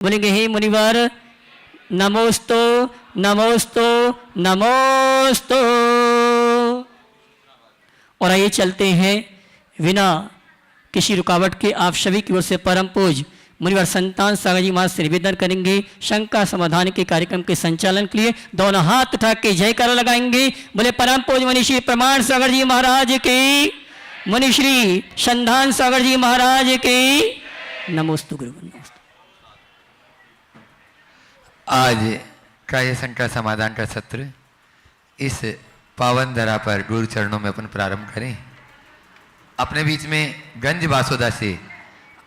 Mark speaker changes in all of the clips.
Speaker 1: बोलेंगे हे मुनिवर नमोस्तो नमोस्तो नमोस्तो। और आइए चलते हैं बिना किसी रुकावट के आप सभी की ओर से परम पूज मुनिवर संतान सागर जी महाराज से निवेदन करेंगे शंका समाधान के कार्यक्रम के संचालन के लिए दोनों हाथ उठा के जयकारा लगाएंगे। बोले परम पूज मनीषी प्रमाण सागर जी महाराज की, मुनिश्री संधान सागर जी महाराज की नमोस्तु गुरु नमोस्तु।
Speaker 2: आज का ये शंका समाधान का सत्र इस पावन धरा पर गुरु चरणों में अपन प्रारंभ करें। अपने बीच में गंज बासोदा से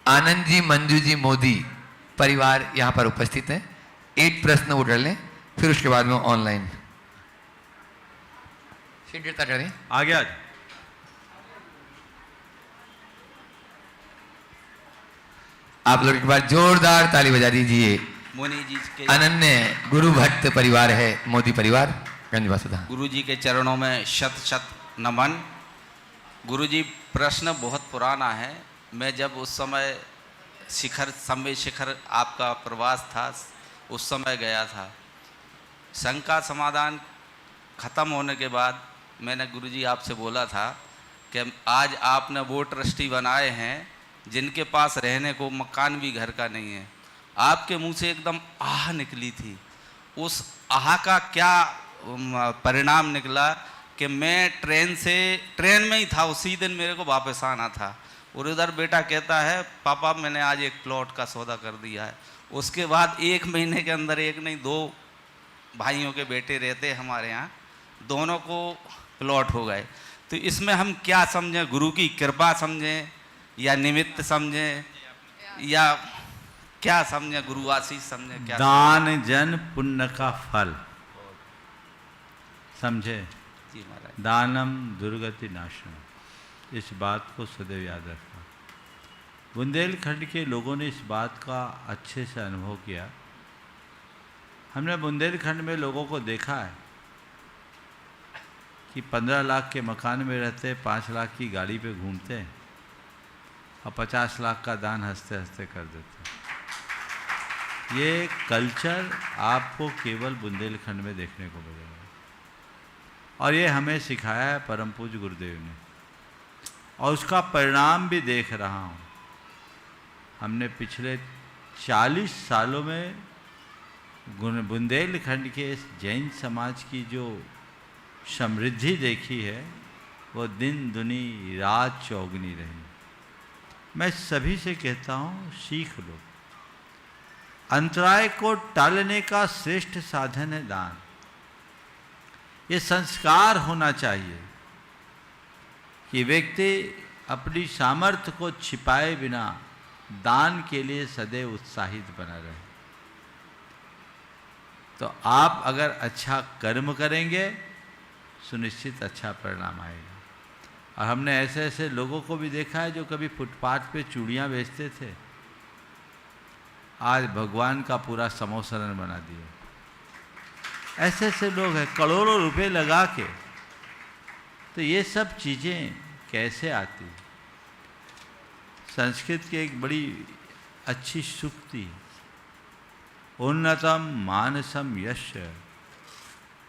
Speaker 2: आनंद जी मंजू जी मोदी परिवार यहाँ पर उपस्थित है। एक प्रश्न वो कर लें, फिर उसके बाद में ऑनलाइन शीघ्रता करें।
Speaker 3: आगे आज
Speaker 2: आप लोग एक बार जोरदार ताली बजा दीजिए।
Speaker 4: मुनि जी के
Speaker 2: अनन्य गुरु भक्त परिवार है मोदी परिवार गंज बासोदा।
Speaker 4: गुरु जी के चरणों में शत शत नमन। गुरु जी प्रश्न बहुत पुराना है। मैं जब उस समय समय शिखर आपका प्रवास था उस समय गया था। शंका समाधान खत्म होने के बाद मैंने गुरु जी आपसे बोला था कि आज आपने वो ट्रस्टी बनाए हैं जिनके पास रहने को मकान भी घर का नहीं है। आपके मुंह से एकदम आह निकली थी। उस आह का क्या परिणाम निकला कि मैं ट्रेन में ही था, उसी दिन मेरे को वापस आना था और उधर बेटा कहता है पापा मैंने आज एक प्लॉट का सौदा कर दिया है। उसके बाद 1 महीने के अंदर एक नहीं 2 भाइयों के बेटे रहते हमारे यहाँ, दोनों को प्लॉट हो गए। तो इसमें हम क्या समझें, गुरु की कृपा समझें या निमित्त समझें या क्या समझें, गुरु आशीष समझें? क्या
Speaker 3: दान जन पुण्य का फल समझे।
Speaker 4: जी महाराज।
Speaker 3: दानम दुर्गति नाशनम, इस बात को सदैव याद रखना। बुंदेलखंड के लोगों ने इस बात का अच्छे से अनुभव किया। हमने बुंदेलखंड में लोगों को देखा है कि 15 लाख के मकान में रहते, 5 लाख की गाड़ी पे घूमते हैं और 50 लाख का दान हंसते हंसते कर देते हैं। ये कल्चर आपको केवल बुंदेलखंड में देखने को मिलेगा और ये हमें सिखाया है परम पूज्य गुरुदेव ने और उसका परिणाम भी देख रहा हूँ। हमने पिछले 40 सालों में बुंदेलखंड के इस जैन समाज की जो समृद्धि देखी है वो दिन दुनी रात चौगनी रही। मैं सभी से कहता हूँ सीख लो। अंतराय को टालने का श्रेष्ठ साधन है दान। ये संस्कार होना चाहिए कि व्यक्ति अपनी सामर्थ्य को छिपाए बिना दान के लिए सदैव उत्साहित बना रहे। तो आप अगर अच्छा कर्म करेंगे सुनिश्चित अच्छा परिणाम आएगा। और हमने ऐसे ऐसे लोगों को भी देखा है जो कभी फुटपाथ पे चूड़ियाँ बेचते थे, आज भगवान का पूरा समोसरण बना दिया। ऐसे ऐसे लोग हैं करोड़ों रुपए लगा के। तो ये सब चीज़ें कैसे आती? संस्कृत की एक बड़ी अच्छी सूक्ति, उन्नतम मानसम यश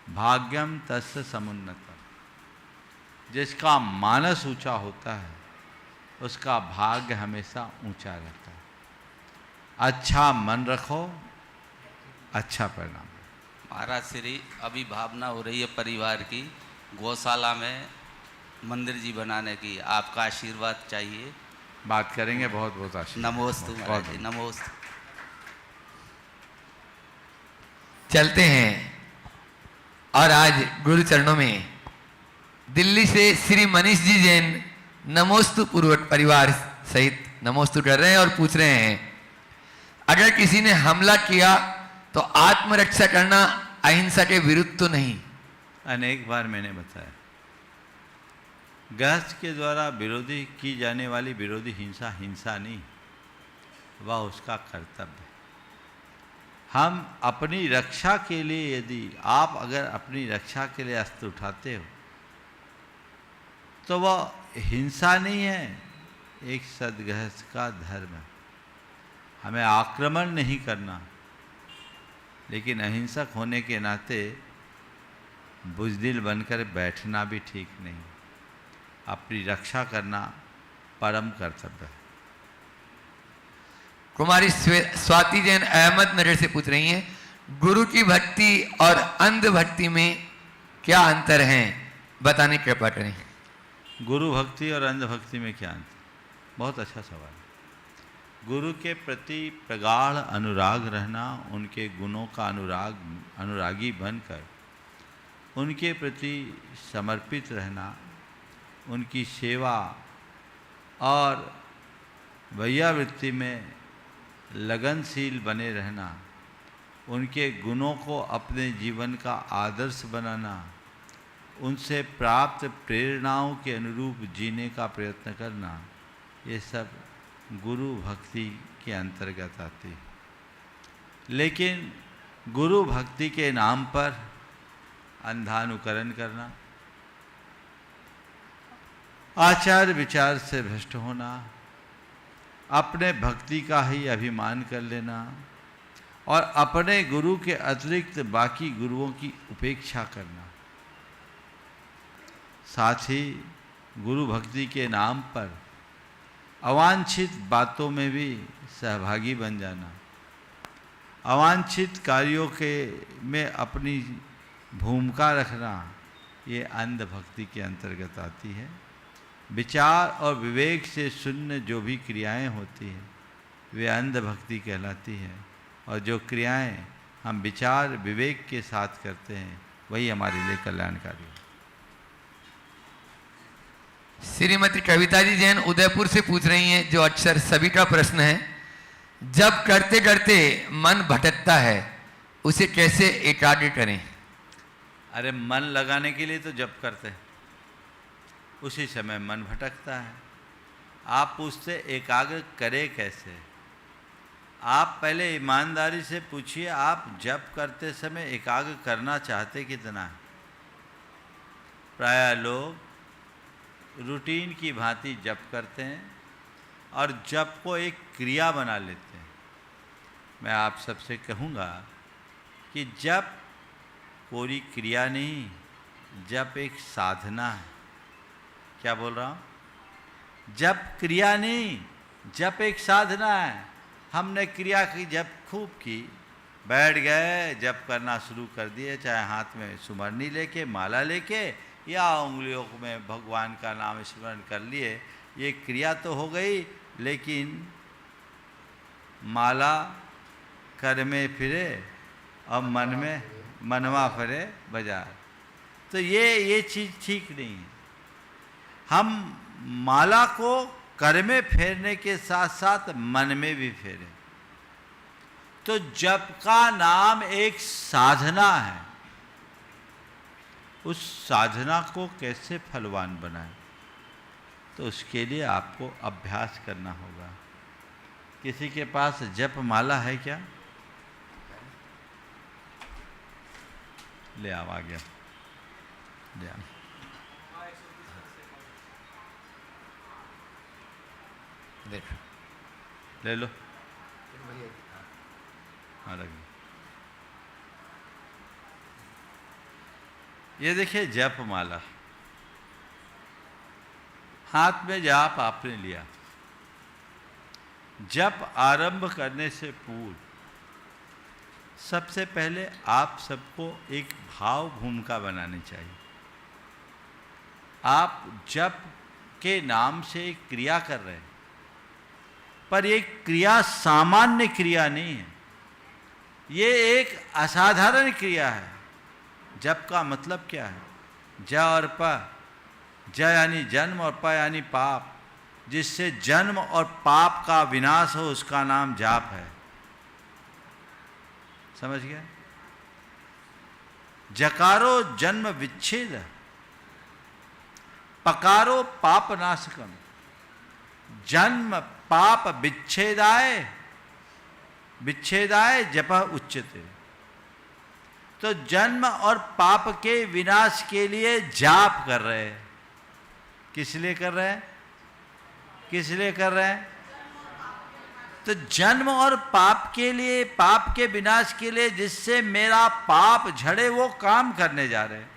Speaker 3: भाग्यम तस्य समुन्नतम। जिसका मानस ऊंचा होता है उसका भाग्य हमेशा ऊंचा रहता है। अच्छा मन रखो, अच्छा परिणाम।
Speaker 4: महाराज श्री अभी भावना हो रही है परिवार की गौशाला में मंदिर जी बनाने की, आपका आशीर्वाद चाहिए।
Speaker 3: बात करेंगे। बहुत बहुत आशीर्वाद।
Speaker 4: नमोस्तु महाराज जी, नमोस्तु।
Speaker 2: चलते हैं और आज गुरु चरणों में दिल्ली से श्री मनीष जी जैन नमोस्तु पूर्वक परिवार सहित नमोस्तु कर रहे हैं और पूछ रहे हैं अगर किसी ने हमला किया तो आत्मरक्षा करना अहिंसा के विरुद्ध तो नहीं?
Speaker 3: अनेक बार मैंने बताया गृहस्थ के द्वारा विरोधी की जाने वाली विरोधी हिंसा हिंसा नहीं, वह उसका कर्तव्य है। हम अपनी रक्षा के लिए, यदि आप अगर अपनी रक्षा के लिए अस्त्र उठाते हो तो वह हिंसा नहीं है, एक सद्गृहस्थ का धर्म है। हमें आक्रमण नहीं करना, लेकिन अहिंसक होने के नाते बुजदिल बनकर बैठना भी ठीक नहीं। अपनी रक्षा करना परम कर्तव्य है।
Speaker 2: कुमारी स्वाति जैन अहमदनगर से पूछ रही हैं, गुरु की भक्ति और अंध भक्ति में क्या अंतर है, बताने की कृपा करें।
Speaker 3: गुरु भक्ति और अंध भक्ति में क्या अंतर? बहुत अच्छा सवाल है। गुरु के प्रति प्रगाढ़ अनुराग रहना, उनके गुणों का अनुरागी बनकर उनके प्रति समर्पित रहना, उनकी सेवा और वैयावृत्ति में लगनशील बने रहना, उनके गुणों को अपने जीवन का आदर्श बनाना, उनसे प्राप्त प्रेरणाओं के अनुरूप जीने का प्रयत्न करना, ये सब गुरु भक्ति के अंतर्गत आती है। लेकिन गुरु भक्ति के नाम पर अंधानुकरण करना, आचार विचार से भ्रष्ट होना, अपने भक्ति का ही अभिमान कर लेना और अपने गुरु के अतिरिक्त बाकी गुरुओं की उपेक्षा करना, साथ ही गुरु भक्ति के नाम पर अवांछित बातों में भी सहभागी बन जाना, अवांछित कार्यों में अपनी भूमिका रखना, ये अंध भक्ति के अंतर्गत आती है। विचार और विवेक से शून्य जो भी क्रियाएं होती हैं वे अंध भक्ति कहलाती है, और जो क्रियाएं हम विचार विवेक के साथ करते हैं वही हमारे लिए कल्याणकारी है।
Speaker 2: श्रीमती कविता जी जैन उदयपुर से पूछ रही हैं, जो अक्सर सभी का प्रश्न है, जब करते करते मन भटकता है उसे कैसे एकाग्र करें।
Speaker 3: अरे मन लगाने के लिए तो जप करते हैं, उसी समय मन भटकता है। आप पूछते एकाग्र करे कैसे? आप पहले ईमानदारी से पूछिए, आप जप करते समय एकाग्र करना चाहते कितना है? प्रायः लोग रूटीन की भांति जप करते हैं और जप को एक क्रिया बना लेते हैं। मैं आप सबसे कहूँगा कि जप कोई क्रिया नहीं, जप एक साधना है। क्या बोल रहा हूँ? जप क्रिया नहीं, जप एक साधना है। हमने क्रिया की जप खूब की, बैठ गए, जप करना शुरू कर दिए, चाहे हाथ में सुमरनी लेके, माला लेके, या उंगलियों में भगवान का नाम स्मरण कर लिए। ये क्रिया तो हो गई, लेकिन माला कर में फिरे और मन में मनवा फिरे बाजार, तो ये चीज़ ठीक नहीं है। हम माला को कर में फेरने के साथ साथ मन में भी फेरें। तो जप का नाम एक साधना है। उस साधना को कैसे फलवान बनाएं? तो उसके लिए आपको अभ्यास करना होगा। किसी के पास जप माला है क्या? ले आओ, आ गया, ले आओ।
Speaker 2: देखो,
Speaker 3: ले लो, हाँ रख। ये देखिए जप माला, हाथ में जाप आपने लिया। जप आरंभ करने से पूर्व सबसे पहले आप सबको एक भाव भूमिका बनानी चाहिए। आप जप के नाम से एक क्रिया कर रहे हैं, पर ये क्रिया सामान्य क्रिया नहीं है, ये एक असाधारण क्रिया है। जप का मतलब क्या है? ज और प, ज यानी जन्म और प यानी पाप। जिससे जन्म और पाप का विनाश हो उसका नाम जाप है। समझ गए? जकारो जन्म विच्छेद, पकारो पाप नाशकम, जन्म पाप विच्छेदाय, विच्छेदाय जप उच्यते। तो जन्म और पाप के विनाश के लिए जाप कर रहे हैं। किस लिए कर रहे हैं? किस लिए कर रहे हैं? तो जन्म और पाप के लिए, पाप के विनाश के लिए, जिससे मेरा पाप झड़े, वो काम करने जा रहे हैं।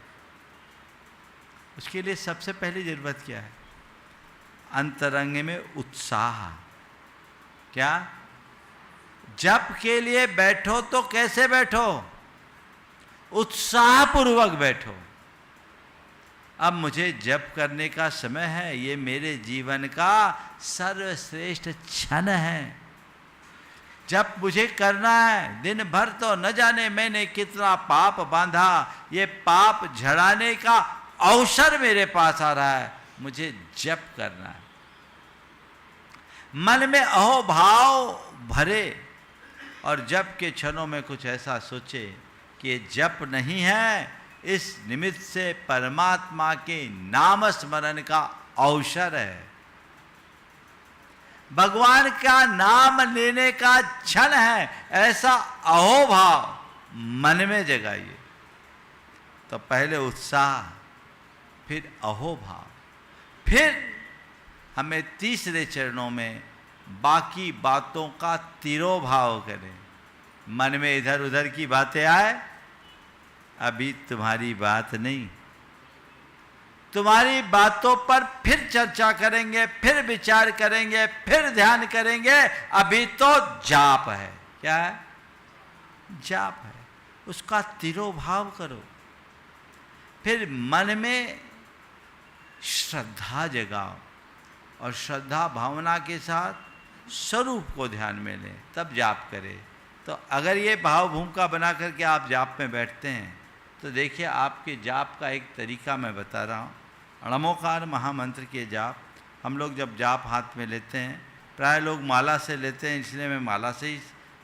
Speaker 3: उसके लिए सबसे पहली जरूरत क्या है? अंतरंग में उत्साह। क्या? जप के लिए बैठो तो कैसे बैठो? उत्साह पूर्वक बैठो। अब मुझे जप करने का समय है, ये मेरे जीवन का सर्वश्रेष्ठ क्षण है। जप मुझे करना है। दिन भर तो न जाने मैंने कितना पाप बांधा, ये पाप झड़ाने का अवसर मेरे पास आ रहा है, मुझे जप करना है। मन में अहोभाव भरे और जप के क्षणों में कुछ ऐसा सोचे कि ये जप नहीं है, इस निमित्त से परमात्मा के नाम स्मरण का अवसर है। भगवान का नाम लेने का क्षण है, ऐसा अहोभाव मन में जगाइए। तो पहले उत्साह, फिर अहोभाव, फिर हमें तीसरे चरणों में बाकी बातों का तिरोभाव करें। मन में इधर उधर की बातें आए, अभी तुम्हारी बात नहीं, तुम्हारी बातों पर फिर चर्चा करेंगे, फिर विचार करेंगे, फिर ध्यान करेंगे। अभी तो जाप है। क्या है? जाप है। उसका तिरोभाव करो। फिर मन में श्रद्धा जगाओ और श्रद्धा भावना के साथ स्वरूप को ध्यान में लें, तब जाप करें। तो अगर ये भाव भूमिका बना करके आप जाप में बैठते हैं तो देखिए आपके जाप का एक तरीका मैं बता रहा हूँ। णमोकार महामंत्र के जाप, हम लोग जब जाप हाथ में लेते हैं, प्राय लोग माला से लेते हैं, इसलिए मैं माला से ही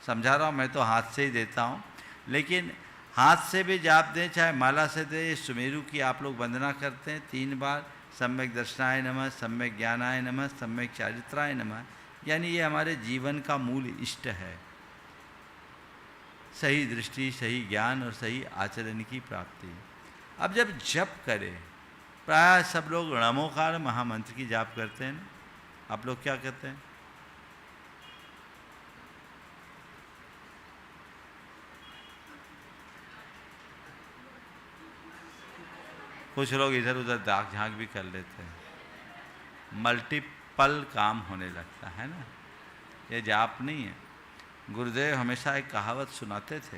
Speaker 3: समझा रहा हूँ। मैं तो हाथ से ही देता हूँ, लेकिन हाथ से भी जाप दें चाहे माला से दें। सुमेरु की आप लोग वंदना करते हैं 3 बार, सम्यक दर्शनाय नमः, सम्यक ज्ञानाय नमः, सम्यक चारित्राय नमः। यानी ये हमारे जीवन का मूल इष्ट है, सही दृष्टि, सही ज्ञान और सही आचरण की प्राप्ति। अब जब जप करें, प्राय सब लोग णमोकार महामंत्र की जाप करते हैं ना। आप लोग क्या करते हैं? कुछ लोग इधर उधर दाग झांक भी कर लेते हैं। मल्टीपल काम होने लगता है ना, ये जाप नहीं है। गुरुदेव हमेशा एक कहावत सुनाते थे।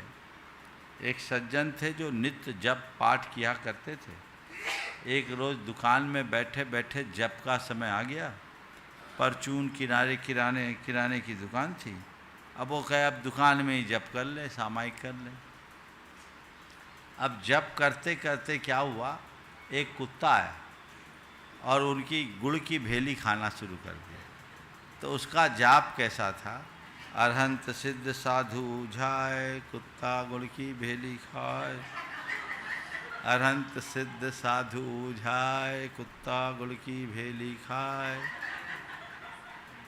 Speaker 3: एक सज्जन थे जो नित्य जप पाठ किया करते थे। एक रोज़ दुकान में बैठे बैठे जप का समय आ गया। परचून किनारे किराने की दुकान थी। अब वो कहे अब दुकान में ही जप कर ले, सामायिक कर ले। अब जप करते करते क्या हुआ, एक कुत्ता आया और उनकी गुड़ की भेली खाना शुरू कर दिया। तो उसका जाप कैसा था? अरहंत सिद्ध साधु उझाए, कुत्ता गुड़ की भेली खाए। अरहंत सिद्ध साधु उझाए, कुत्ता गुड़ की भेली खाए।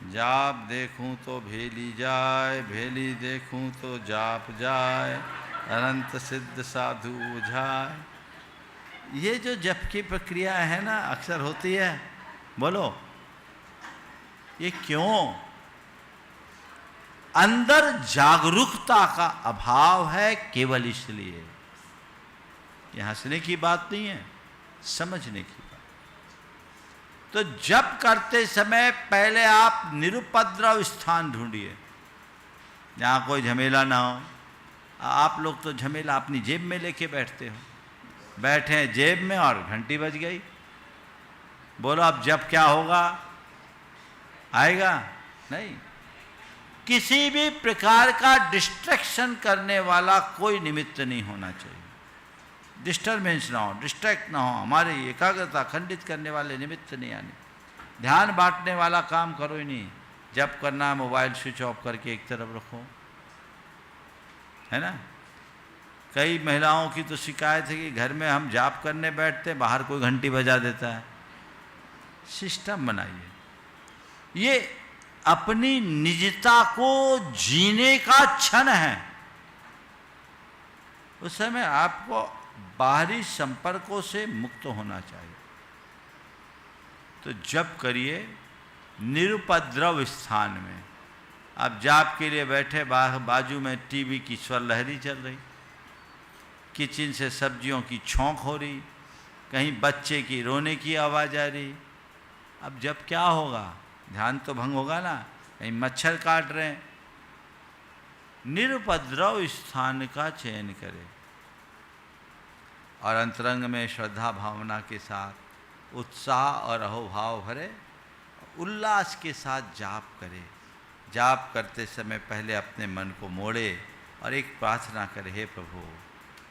Speaker 3: जाप देखूं तो भेली जाए, भेली देखूं तो जाप जाए। अरहंत सिद्ध साधु उझाए। ये जो जप की प्रक्रिया है ना, अक्सर होती है। बोलो ये क्यों? अंदर जागरूकता का अभाव है, केवल इसलिए। ये हंसने की बात नहीं है, समझने की बात। तो जप करते समय पहले आप निरुपद्रव स्थान ढूंढिए, जहाँ कोई झमेला ना हो। आप लोग तो झमेला अपनी जेब में लेके बैठते हो। बैठे जेब में और घंटी बज गई। बोलो अब जप क्या होगा? आएगा नहीं। किसी भी प्रकार का डिस्ट्रैक्शन करने वाला कोई निमित्त नहीं होना चाहिए। डिस्टर्बेंस ना हो, डिस्ट्रैक्ट ना हो, हमारी एकाग्रता खंडित करने वाले निमित्त नहीं आने। ध्यान बांटने वाला काम करो ही नहीं। जप करना, मोबाइल स्विच ऑफ करके एक तरफ रखो, है ना। कई महिलाओं की तो शिकायत है कि घर में हम जाप करने बैठते, बाहर कोई घंटी बजा देता है। सिस्टम बनाइए। ये अपनी निजता को जीने का क्षण है। उस समय आपको बाहरी संपर्कों से मुक्त होना चाहिए। तो जप करिए निरुपद्रव स्थान में। अब जाप के लिए बैठे, बाजू में टीवी की स्वर लहरी चल रही, किचन से सब्जियों की छौंक हो रही, कहीं बच्चे की रोने की आवाज़ आ रही। अब जब क्या होगा, ध्यान तो भंग होगा ना, कहीं मच्छर काट रहे हैं। निरुपद्रव स्थान का चयन करें और अंतरंग में श्रद्धा भावना के साथ उत्साह और अहोभाव भरे उल्लास के साथ जाप करे। जाप करते समय पहले अपने मन को मोड़े और एक प्रार्थना करे, हे प्रभु,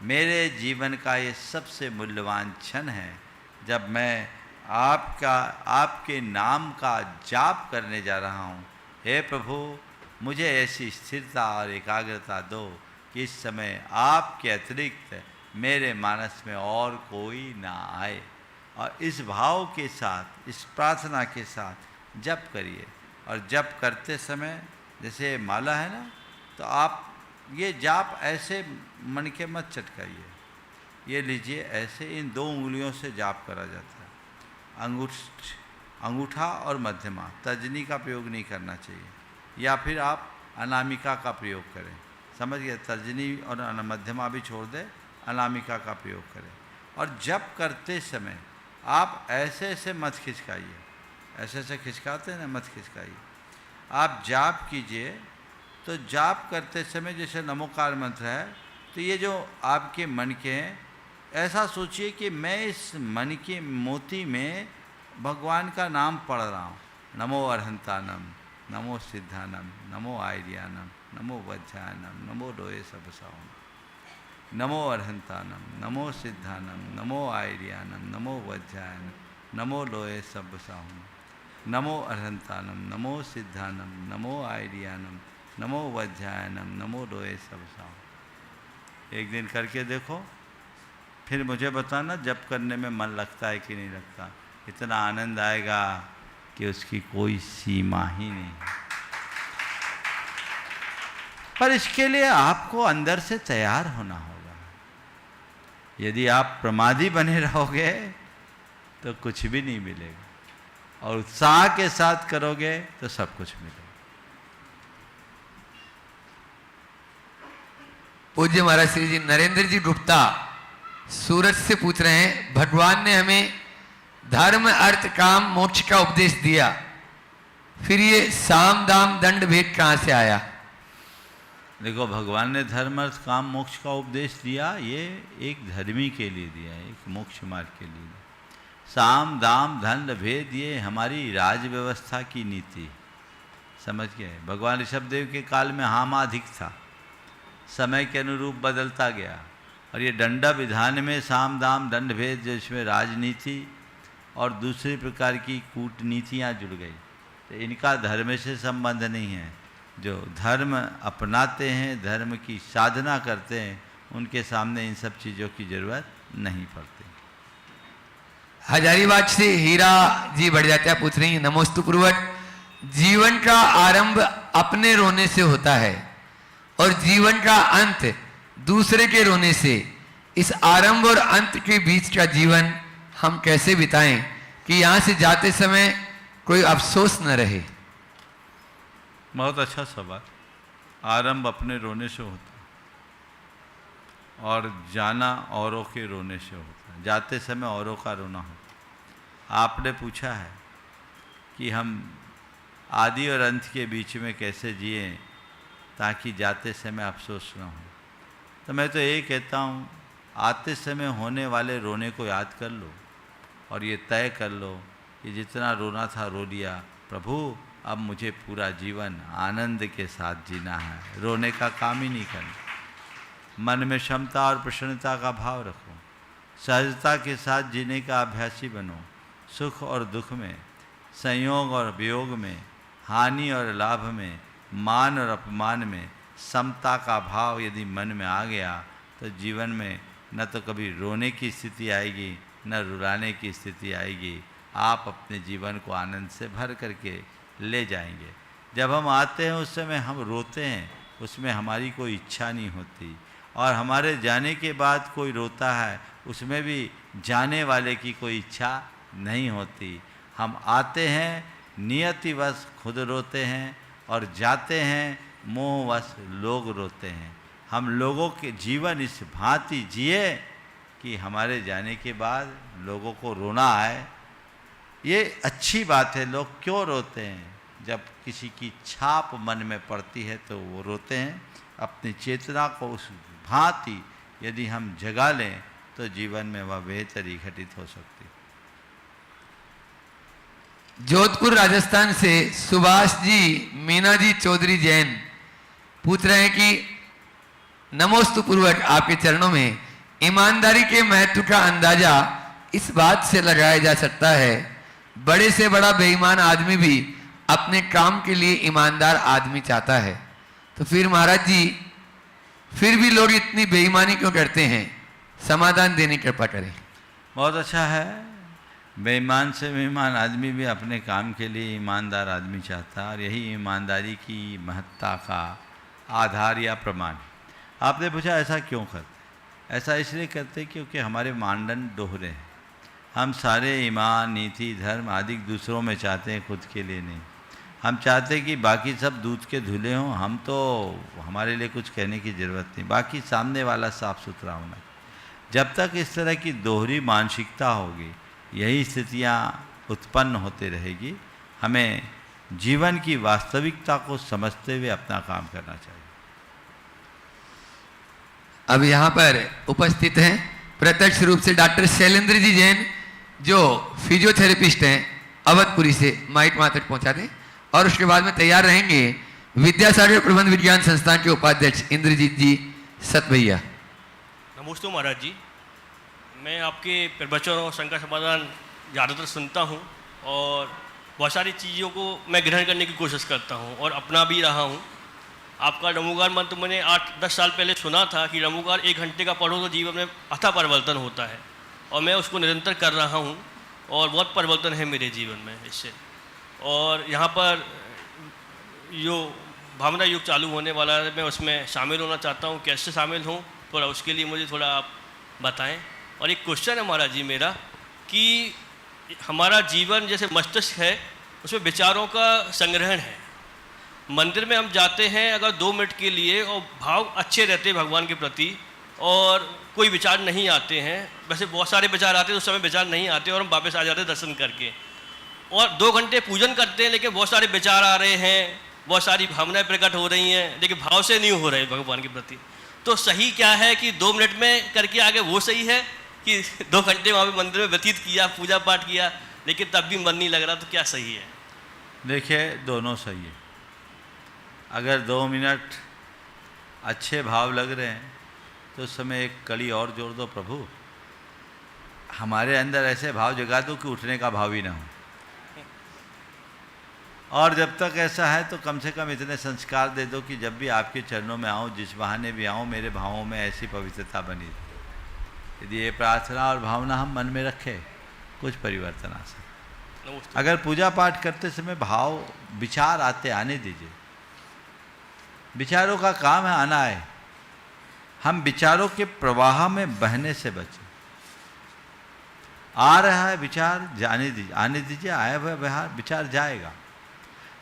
Speaker 3: मेरे जीवन का ये सबसे मूल्यवान क्षण है जब मैं आपके नाम का जाप करने जा रहा हूँ। हे प्रभु, मुझे ऐसी स्थिरता और एकाग्रता दो कि इस समय आपके अतिरिक्त मेरे मानस में और कोई ना आए। और इस भाव के साथ, इस प्रार्थना के साथ जप करिए। और जप करते समय जैसे माला है ना, तो आप ये जाप ऐसे मन के मत चटकाइए, ये लीजिए, ऐसे इन 2 उंगलियों से जाप करा जाता है, अंगूठा और मध्यमा। तर्जनी का प्रयोग नहीं करना चाहिए, या फिर आप अनामिका का प्रयोग करें। समझ गए? तर्जनी और मध्यमा भी छोड़ दें, अनामिका का प्रयोग करें। और जप करते समय आप ऐसे ऐसे मत खिसकाइए, ऐसे ऐसे खिसकाते हैं ना, मत खिसकाइए। आप जाप कीजिए, तो जाप करते समय जैसे नमोकार मंत्र है, तो ये जो आपके मन के हैं, ऐसा सोचिए कि मैं इस मन के मोती में भगवान का नाम पढ़ रहा हूँ। नमो अरहंतानम, नमो सिद्धानम, नमो आयर्यानम, नमो वज्रायनम, नमो लोये सबसाओम। नमो अरहंतानम, नमो सिद्धानम, नमो आयर्यानम, नमो वज्रायनम, नमो लोये सबसाओम। नमो अरहंतानम, नमो सिद्धानम, नमो आयर्यानम, नमो वज्रायनम, नमो लोये सबसाओम। एक दिन करके देखो, फिर मुझे बताना जप करने में मन लगता है कि नहीं लगता। इतना आनंद आएगा कि उसकी कोई सीमा ही नहीं। पर इसके लिए आपको अंदर से तैयार होना होगा। यदि आप प्रमादी बने रहोगे तो कुछ भी नहीं मिलेगा, और उत्साह के साथ करोगे तो सब कुछ मिलेगा।
Speaker 2: पूज्य महाराज श्री जी नरेंद्र जी गुप्ता सूरत से पूछ रहे हैं, भगवान ने हमें धर्म अर्थ काम मोक्ष का उपदेश दिया, फिर ये साम दाम दंड भेद कहां से आया?
Speaker 3: देखो, भगवान ने धर्म अर्थ काम मोक्ष का उपदेश दिया, ये एक धर्मी के लिए दिया, एक मोक्ष मार्ग के लिए। साम दाम दंड भेद ये हमारी राज व्यवस्था की नीति। समझ गए? भगवान ऋषभदेव के काल में हामाधिक था, समय के अनुरूप बदलता गया, और ये दंडा विधान में साम दाम दंड भेद, जो इसमें राजनीति और दूसरी प्रकार की कूटनीतियाँ जुड़ गई, तो इनका धर्म से संबंध नहीं है। जो धर्म अपनाते हैं, धर्म की साधना करते हैं, उनके सामने इन सब चीज़ों की जरूरत नहीं पड़ती।
Speaker 2: हजारीबाग से हीरा जी बढ़ जाते हैं, पूछ रही हैं, नमोस्तु पूर्वक, जीवन का आरंभ अपने रोने से होता है और जीवन का अंत दूसरे के रोने से। इस आरंभ और अंत के बीच का जीवन हम कैसे बिताएं कि यहां से जाते समय कोई अफसोस न रहे?
Speaker 3: बहुत अच्छा सवाल। आरंभ अपने रोने से होता है और जाना औरों के रोने से होता है। जाते समय औरों का रोना होता। आपने पूछा है कि हम आदि और अंत के बीच में कैसे जिए ताकि जाते समय अफसोस न हो। तो मैं तो ये कहता हूँ, आते समय होने वाले रोने को याद कर लो और ये तय कर लो कि जितना रोना था रो लिया, प्रभु अब मुझे पूरा जीवन आनंद के साथ जीना है, रोने का काम ही नहीं करना। मन में क्षमता और प्रसन्नता का भाव रखो, सहजता के साथ जीने का अभ्यासी बनो। सुख और दुख में, संयोग और वियोग में, हानि और लाभ में, मान और अपमान में समता का भाव यदि मन में आ गया तो जीवन में न तो कभी रोने की स्थिति आएगी न रुलाने की स्थिति आएगी। आप अपने जीवन को आनंद से भर करके ले जाएंगे। जब हम आते हैं उस समय हम रोते हैं, उसमें हमारी कोई इच्छा नहीं होती, और हमारे जाने के बाद कोई रोता है उसमें भी जाने वाले की कोई इच्छा नहीं होती। हम आते हैं, नियतिवश खुद रोते हैं और जाते हैं मोहवश लोग रोते हैं। हम लोगों के जीवन इस भांति जिए कि हमारे जाने के बाद लोगों को रोना आए। ये अच्छी बात है। लोग क्यों रोते हैं? जब किसी की छाप मन में पड़ती है तो वो रोते हैं। अपनी चेतना को उस भांति यदि हम जगा लें तो जीवन में वह बेहतरी घटित हो सकती है।
Speaker 2: जोधपुर राजस्थान से सुभाष जी मीना जी चौधरी जैन पूछ रहे हैं कि नमोस्तु पूर्वक आपके चरणों में ईमानदारी के महत्व का अंदाजा इस बात से लगाया जा सकता है, बड़े से बड़ा बेईमान आदमी भी अपने काम के लिए ईमानदार आदमी चाहता है, तो फिर महाराज जी फिर भी लोग इतनी बेईमानी क्यों करते हैं? समाधान देने की कृपा करें।
Speaker 3: बहुत अच्छा है। बेईमान से बेईमान आदमी भी अपने काम के लिए ईमानदार आदमी चाहता है, और यही ईमानदारी की महत्ता का आधार या प्रमाण। आपने पूछा ऐसा क्यों करते? ऐसा इसलिए करते क्योंकि हमारे मानदंड दोहरे हैं। हम सारे ईमान, नीति, धर्म आदि दूसरों में चाहते हैं, खुद के लिए नहीं। हम चाहते हैं कि बाकी सब दूध के धुले हों, हम तो हमारे लिए कुछ कहने की ज़रूरत नहीं, बाकी सामने वाला साफ सुथरा होना। जब तक इस तरह की दोहरी मानसिकता होगी, यही स्थितियाँ उत्पन्न होते रहेगी। हमें जीवन की वास्तविकता को समझते हुए अपना काम करना चाहिए।
Speaker 2: अब यहाँ पर उपस्थित हैं प्रत्यक्ष रूप से डॉक्टर शैलेंद्र जी जैन, जो फिजियोथेरेपिस्ट हैं, अवधपुरी से। माइक वहाँ तक पहुँचा दें। और उसके बाद में तैयार रहेंगे विद्यासागर प्रबंध विज्ञान संस्थान के उपाध्यक्ष इंद्रजीत जी सतभैया।
Speaker 5: नमस्ते महाराज जी, मैं आपके प्रवचन और शंका समाधान ज़्यादातर सुनता हूँ और बहुत सारी चीज़ों को मैं ग्रहण करने की कोशिश करता हूँ और अपना भी रहा हूँ। आपका नमोकार मंत्र मैंने 8-10 साल पहले सुना था कि नमोकार 1 घंटे का पढ़ो तो जीवन में अथाह परिवर्तन होता है, और मैं उसको निरंतर कर रहा हूँ और बहुत परिवर्तन है मेरे जीवन में इससे। और यहाँ पर जो भावना युग चालू होने वाला है, मैं उसमें शामिल होना चाहता हूँ। कैसे शामिल हूँ, थोड़ा उसके लिए मुझे थोड़ा आप बताएं। और एक क्वेश्चन है महाराज जी मेरा कि हमारा जीवन जैसे मस्तिष्क है, उसमें विचारों का संग्रहण है। मंदिर में हम जाते हैं अगर 2 मिनट के लिए और भाव अच्छे रहते हैं भगवान के प्रति और कोई विचार नहीं आते हैं, वैसे बहुत सारे विचार आते हैं, उस समय विचार नहीं आते और हम वापस आ जाते हैं दर्शन करके, और 2 घंटे पूजन करते हैं लेकिन बहुत सारे विचार आ रहे हैं, बहुत सारी भावनाएं प्रकट हो रही हैं, लेकिन भाव से नहीं हो रहे भगवान के प्रति। तो सही क्या है कि 2 मिनट में करके आगे वो सही है कि 2 घंटे वहाँ पे मंदिर में व्यतीत किया, पूजा पाठ किया, लेकिन तब भी मन नहीं लग रहा, तो क्या सही है?
Speaker 3: देखिए, दोनों सही है। अगर 2 मिनट अच्छे भाव लग रहे हैं तो उस समय एक कड़ी और जोड़ दो, प्रभु हमारे अंदर ऐसे भाव जगा दो कि उठने का भाव ही ना हो। और जब तक ऐसा है तो कम से कम इतने संस्कार दे दो कि जब भी आपके चरणों में आऊँ, जिस बहाने भी आऊँ, मेरे भावों में ऐसी पवित्रता बनी रहे। यदि ये प्रार्थना और भावना हम मन में रखें, कुछ परिवर्तन आ सकता। अगर पूजा पाठ करते समय भाव विचार आते, आने दीजिए। विचारों का काम है आना है, हम विचारों के प्रवाह में बहने से बचें। आ रहा है विचार, जाने दीजिए, आने दीजिए, आया हुआ विचार जाएगा,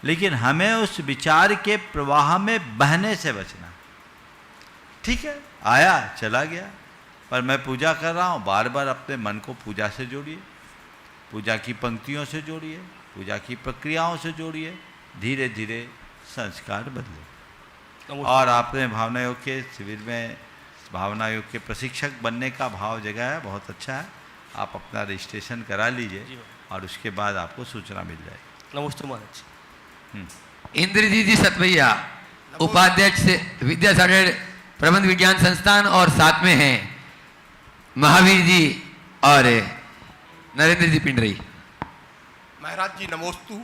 Speaker 3: लेकिन हमें उस विचार के प्रवाह में बहने से बचना। ठीक है, आया चला गया, पर मैं पूजा कर रहा हूँ, बार बार अपने मन को पूजा से जोड़िए, पूजा की पंक्तियों से जोड़िए, पूजा की प्रक्रियाओं से जोड़िए, धीरे धीरे संस्कार बदले। और आपने भावना योग के शिविर में भावना योग के प्रशिक्षक बनने का भाव जगह है, बहुत अच्छा है। आप अपना रजिस्ट्रेशन करा लीजिए और उसके बाद आपको सूचना मिल जाएगी।
Speaker 5: नमस्ते महाराज।
Speaker 2: इंद्रजीत जी सतभैया, उपाध्यक्ष विद्यासागर प्रबंध विज्ञान संस्थान, और साथ में हैं महावीर जी और नरेंद्र जी पिंडरी।
Speaker 6: महाराज जी नमोस्तु।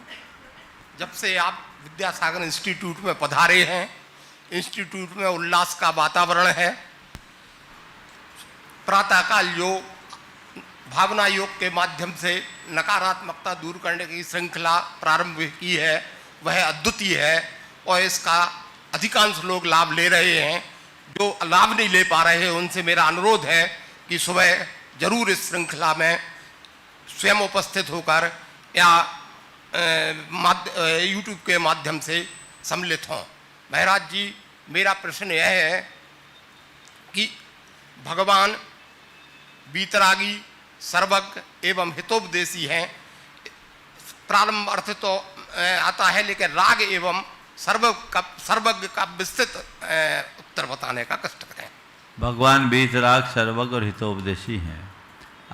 Speaker 6: जब से आप विद्यासागर इंस्टीट्यूट में पधारे हैं, इंस्टीट्यूट में उल्लास का वातावरण है। प्रातःकाल योग, भावना योग के माध्यम से नकारात्मकता दूर करने की श्रृंखला प्रारंभ की है, वह अद्वितीय है और इसका अधिकांश लोग लाभ ले रहे हैं। जो लाभ नहीं ले पा रहे हैं उनसे मेरा अनुरोध है कि सुबह जरूर इस श्रृंखला में स्वयं उपस्थित होकर या यूट्यूब के माध्यम से सम्मिलित हों। महाराज जी, मेरा प्रश्न यह है कि भगवान वीतरागी, सर्वज्ञ एवं हितोपदेशी हैं। प्रारंभ अर्थ तो आता है, लेकिन राग एवं सर्वज्ञ का विस्तृत उत्तर बताने का कष्ट करें।
Speaker 3: भगवान बीतराग, सर्वज्ञ और हितोपदेशी हैं।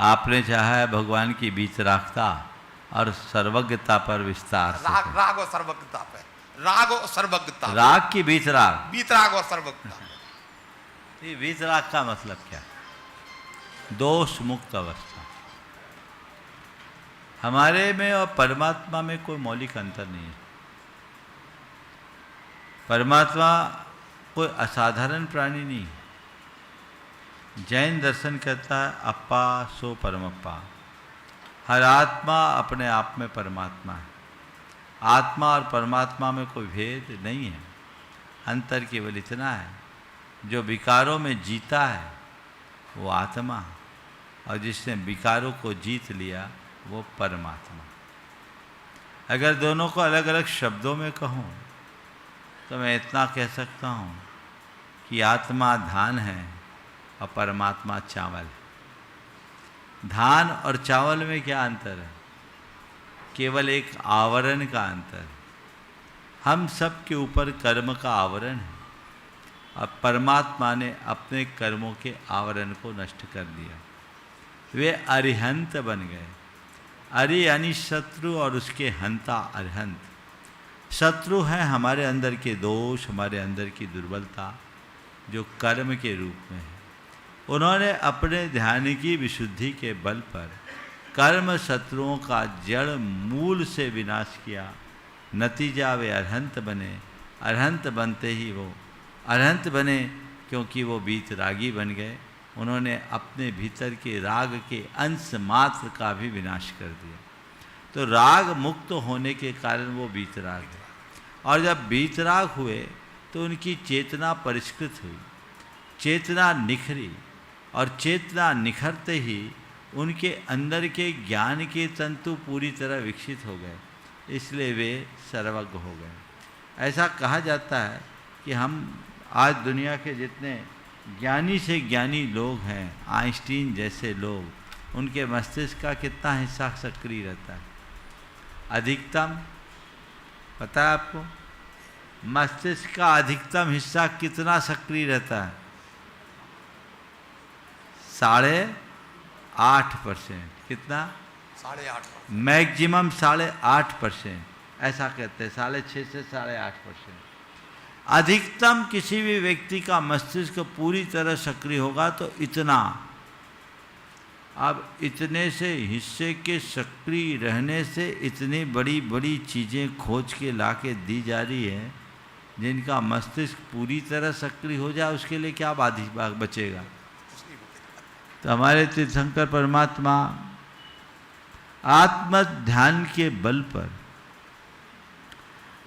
Speaker 3: आपने चाहा है भगवान की बीतरागता और सर्वज्ञता पर विस्तार से
Speaker 6: राग और सर्वज्ञता पे, राग और सर्वज्ञता,
Speaker 3: राग की बीतराग,
Speaker 6: बीतराग और सर्वज्ञता।
Speaker 3: ये बीतराग का मतलब क्या? दोष मुक्त अवस्था। हमारे में और परमात्मा में कोई मौलिक अंतर नहीं है। परमात्मा कोई असाधारण प्राणी नहीं है। जैन दर्शन कहता है अप्पा सो परमप्पा। हर आत्मा अपने आप में परमात्मा है। आत्मा और परमात्मा में कोई भेद नहीं है। अंतर केवल इतना है, जो विकारों में जीता है वो आत्मा, और जिसने विकारों को जीत लिया वो परमात्मा। अगर दोनों को अलग अलग शब्दों में कहूँ तो मैं इतना कह सकता हूँ कि आत्मा धान है और परमात्मा चावल है। धान और चावल में क्या अंतर है? केवल एक आवरण का अंतर है। हम सब के ऊपर कर्म का आवरण है और परमात्मा ने अपने कर्मों के आवरण को नष्ट कर दिया। वे अरिहंत बन गए। अरि यानी शत्रु और उसके हंता अरिहंत। शत्रु हैं हमारे अंदर के दोष, हमारे अंदर की दुर्बलता, जो कर्म के रूप में है। उन्होंने अपने ध्यान की विशुद्धि के बल पर कर्म शत्रुओं का जड़ मूल से विनाश किया। नतीजा वे अरहंत बने। अरहंत बनते ही वो अरहंत बने क्योंकि वो बीतरागी बन गए। उन्होंने अपने भीतर के राग के अंश मात्र का भी विनाश कर दिया। तो राग मुक्त होने के कारण वो बीतराग है। और जब बीतराग हुए तो उनकी चेतना परिष्कृत हुई, चेतना निखरी, और चेतना निखरते ही उनके अंदर के ज्ञान के तंतु पूरी तरह विकसित हो गए, इसलिए वे सर्वज्ञ हो गए। ऐसा कहा जाता है कि हम आज दुनिया के जितने ज्ञानी से ज्ञानी लोग हैं, आइंस्टीन जैसे लोग, उनके मस्तिष्क का कितना हिस्सा सक्रिय रहता है? अधिकतम पता है आपको? मस्तिष्क का अधिकतम हिस्सा कितना सक्रिय रहता है? 8.5%। कितना?
Speaker 6: 8.5%।
Speaker 3: मैक्सिमम 8.5%। ऐसा कहते हैं, 6.5 से 8.5%। अधिकतम किसी भी व्यक्ति का मस्तिष्क पूरी तरह सक्रिय होगा तो इतना। अब इतने से हिस्से के सक्रिय रहने से इतनी बड़ी बड़ी चीज़ें खोज के ला के दी जा रही है, जिनका मस्तिष्क पूरी तरह सक्रिय हो जाए उसके लिए क्या बचेगा? तो हमारे तीर्थंकर परमात्मा आत्म ध्यान के बल पर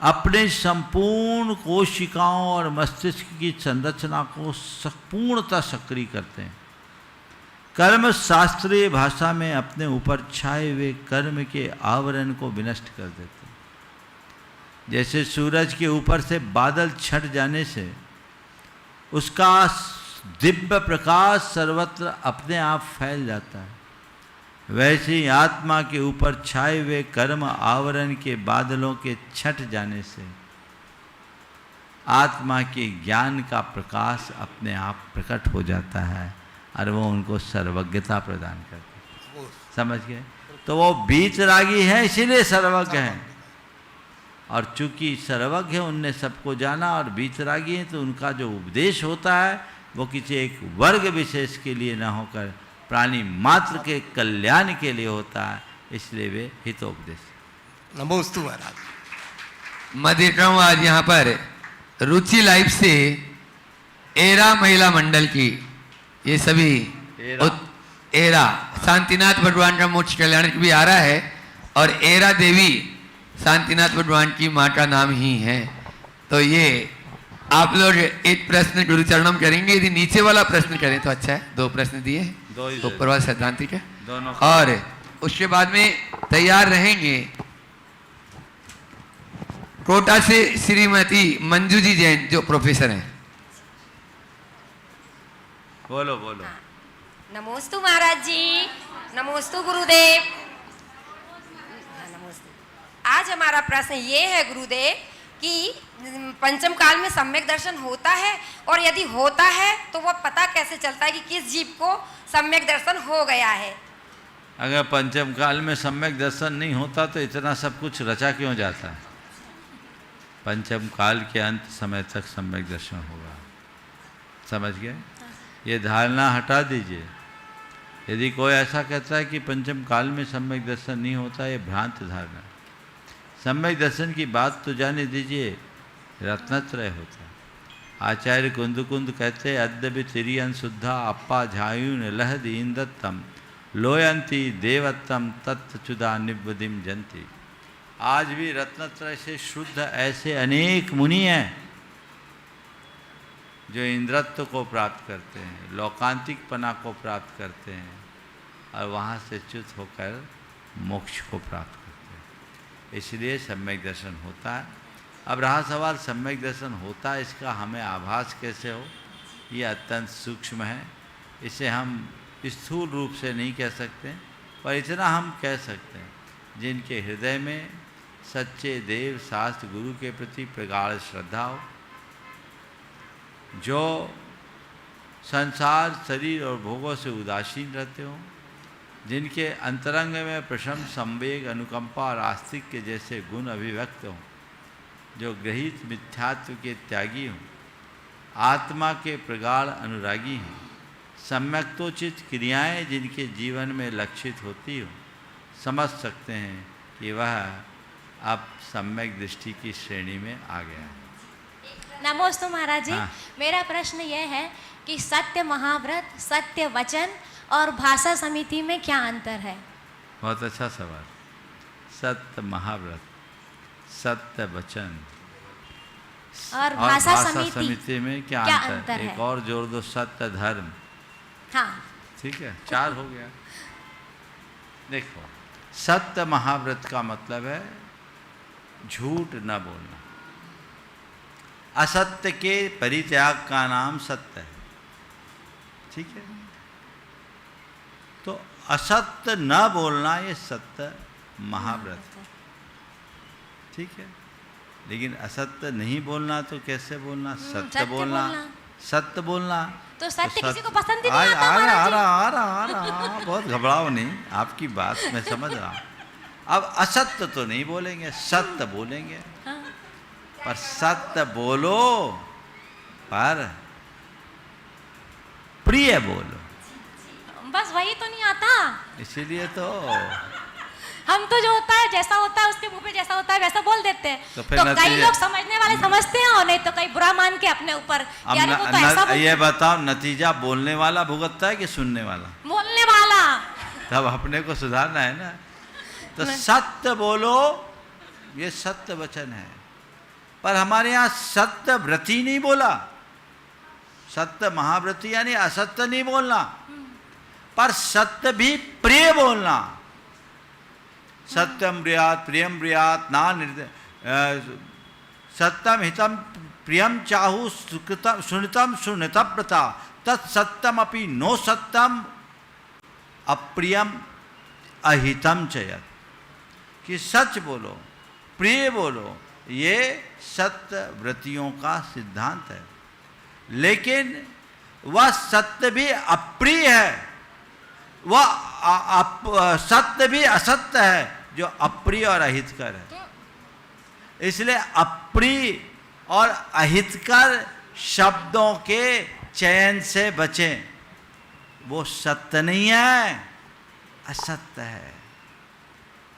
Speaker 3: अपने संपूर्ण कोशिकाओं और मस्तिष्क की संरचना को पूर्णतः सक्रिय करते हैं। कर्म शास्त्रीय भाषा में अपने ऊपर छाए हुए कर्म के आवरण को विनष्ट कर देते हैं। जैसे सूरज के ऊपर से बादल छट जाने से उसका दिव्य प्रकाश सर्वत्र अपने आप फैल जाता है, वैसे ही आत्मा के ऊपर छाए हुए कर्म आवरण के बादलों के छट जाने से आत्मा के ज्ञान का प्रकाश अपने आप प्रकट हो जाता है और वो उनको सर्वज्ञता प्रदान करता है। समझ गए? तो वो बीतरागी है इसीलिए सर्वज्ञ हैं, और चूंकि सर्वज्ञ है उनने सबको जाना, और बीतरागी हैं तो उनका जो उपदेश होता है वो किसी एक वर्ग विशेष के लिए न होकर प्राणी मात्र के कल्याण के लिए होता है, इसलिए वे हितोपदेश।
Speaker 6: नमोस्तु महाराज।
Speaker 2: मैं देख रहा हूँ आज यहाँ पर रुचि लाइफ से एरा महिला मंडल की ये सभी एरा शांतिनाथ भगवान का मोक्ष कल्याण भी आ रहा है, और एरा देवी शांतिनाथ भगवान की माँ का नाम ही है। तो ये आप लोग एक प्रश्न गुरु चरणों में करेंगे। यदि नीचे वाला प्रश्न करें तो अच्छा है। 2 प्रश्न दिए, ऊपर वाला सैद्धांतिक है, और उसके बाद में तैयार रहेंगे कोटा से श्रीमती मंजू जी जैन जो प्रोफेसर हैं।
Speaker 3: बोलो बोलो।
Speaker 7: नमोस्तु महाराज जी, नमोस्तु गुरुदेव। नमस्ते। आज हमारा प्रश्न ये है गुरुदेव कि पंचम काल में सम्यक दर्शन होता है, और यदि होता है तो वह पता कैसे चलता है कि किस जीव को सम्यक दर्शन हो गया है?
Speaker 3: अगर पंचम काल में सम्यक दर्शन नहीं होता तो इतना सब कुछ रचा क्यों जाता है? पंचम काल के अंत समय तक सम्यक दर्शन होगा। समझ गए? ये धारणा हटा दीजिए। यदि कोई ऐसा कहता है कि पंचम काल में सम्यक दर्शन नहीं होता, ये भ्रांत धारणा। सम्यक दर्शन की बात तो जाने दीजिए, रत्नत्रय होता है। आचार्य कुंद कहते अद्यपि तिरियन शुद्धा अप्पा झायुन लहद इंदत्तम लोयंती देवत्तम तत्चुदा निब्बदिम जंती। आज भी रत्नत्रय से शुद्ध ऐसे अनेक मुनि हैं जो इंद्रत्व को प्राप्त करते हैं, लौकांतिक पना को प्राप्त करते हैं, और वहाँ से च्युत होकर मोक्ष को प्राप्त करते हैं। इसलिए सम्यक दर्शन होता है। अब रहा सवाल सम्यक दर्शन होता है, इसका हमें आभास कैसे हो? ये अत्यंत सूक्ष्म है। इसे हम स्थूल रूप से नहीं कह सकते, पर इतना हम कह सकते हैं, जिनके हृदय में सच्चे देव शास्त्र गुरु के प्रति प्रगाढ़ श्रद्धा हो, जो संसार शरीर और भोगों से उदासीन रहते हों, जिनके अंतरंग में प्रशम संवेग अनुकंपा और आस्तिक के जैसे गुण अभिव्यक्त हों, जो गृहीत मिथ्यात्व के त्यागी हों, आत्मा के प्रगाढ़ अनुरागी हों, सम्यक्तोचित क्रियाएं जिनके जीवन में लक्षित होती हो, समझ सकते हैं कि वह अब सम्यक दृष्टि की श्रेणी में आ गया है।
Speaker 8: नमोस्तु महाराज जी।
Speaker 3: हाँ।
Speaker 8: मेरा प्रश्न यह है कि सत्य महाव्रत, सत्य वचन और भाषा समिति में क्या अंतर है?
Speaker 3: बहुत अच्छा सवाल। सत्य महाव्रत, सत्य वचन
Speaker 8: और भाषा समिति
Speaker 3: में क्या अंतर है? एक और जोड़ दो, सत्य धर्म।
Speaker 8: हाँ,
Speaker 3: ठीक है, 4 हो गया। देखो, सत्य महाव्रत का मतलब है झूठ न बोलना। असत्य के परित्याग का नाम सत्य है। ठीक है, तो असत्य न बोलना ये सत्य महाव्रत है। ठीक है, लेकिन असत्य नहीं बोलना तो कैसे बोलना? सत्य बोलना। सत्य बोलना
Speaker 8: तो सत्य किसी को पसंद ही
Speaker 3: आ
Speaker 8: नहीं आता महाराज जी।
Speaker 3: रहा, बहुत घबराओ नहीं, आपकी बात मैं समझ रहा हूँ। अब असत्य तो नहीं बोलेंगे, सत्य बोलेंगे।
Speaker 8: हाँ।
Speaker 3: पर सत्य बोलो, पर प्रिय बोलो।
Speaker 8: बस वही तो नहीं आता।
Speaker 3: इसीलिए तो
Speaker 8: हम तो जो होता है, जैसा होता है, उसके मुंह पे जैसा होता है वैसा बोल देते हैं।
Speaker 3: तो
Speaker 8: तो,
Speaker 3: फिर
Speaker 8: कई लोग समझने वाले समझते हैं, और नहीं तो कई बुरा मान के अपने ऊपर यार वो तो ऐसा
Speaker 3: ये बताओ, नतीजा बोलने वाला भुगतता है कि सुनने वाला?
Speaker 8: बोलने वाला।
Speaker 3: तब अपने को सुधारना है ना। तो सत्य बोलो, ये सत्य वचन है। पर हमारे यहाँ सत्य व्रती नहीं बोला। सत्य महाव्रती यानी असत्य नहीं बोलना, पर सत्य भी प्रिय बोलना। सत्यम ब्रियात प्रियम ब्रियात ना सत्यम हितम प्रियम चाहु सुनितम सुनितव्रता तत्सत्यम अपि नो सत्यम अप्रियम अहितम चयत। कि सच बोलो, प्रिय बोलो, ये सत्य व्रतियों का सिद्धांत है। लेकिन वह सत्य भी अप्रिय है, वह सत्य भी असत्य है जो अप्रिय और अहितकर है। इसलिए अप्रिय और अहितकर शब्दों के चयन से बचें। वो सत्य नहीं है, असत्य है।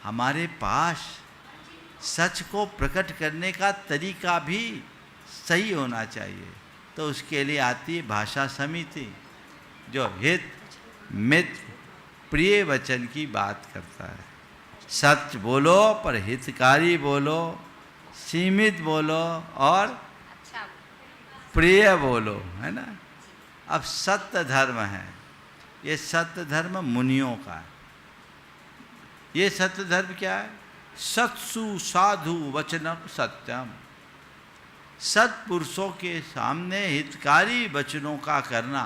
Speaker 3: हमारे पास सच को प्रकट करने का तरीका भी सही होना चाहिए। तो उसके लिए आती है भाषा समिति, जो हित मित्र प्रिय वचन की बात करता है। सच बोलो पर हितकारी बोलो, सीमित बोलो और प्रिय बोलो, है ना। अब सत्य धर्म है, ये सत्य धर्म मुनियों का है। ये सत्य धर्म क्या है? सत्सु साधु वचनम सत्यम, सत्पुरुषों के सामने हितकारी वचनों का करना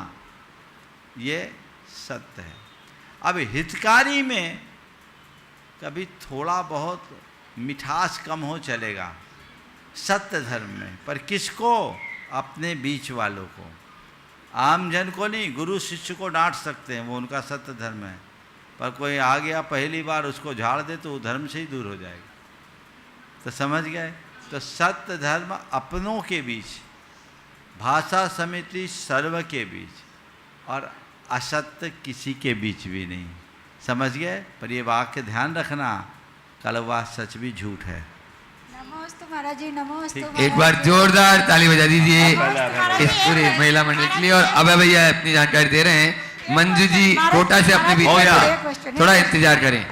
Speaker 3: ये सत्य है। अब हितकारी में कभी थोड़ा बहुत मिठास कम हो चलेगा सत्य धर्म में, पर किसको? अपने बीच वालों को, आम जन को नहीं। गुरु शिष्य को डांट सकते हैं, वो उनका सत्य धर्म है, पर कोई आ गया पहली बार उसको झाड़ दे तो वो धर्म से ही दूर हो जाएगा। तो समझ गए? तो सत्य धर्म अपनों के बीच, भाषा समिति सर्व के बीच, और असत्य किसी के बीच भी नहीं। समझ गए? पर ये वाक्य ध्यान रखना, कड़वा सच भी झूठ है।
Speaker 9: नमोस्तु महाराज जी, नमोस्तु।
Speaker 2: एक बार जोरदार ताली बजा दीजिए इस पूरे महिला मंडल के लिए। और अभय भैया अपनी जानकारी दे रहे हैं। मंजू जी कोटा से अपने बीच में थोड़ा इंतजार करें।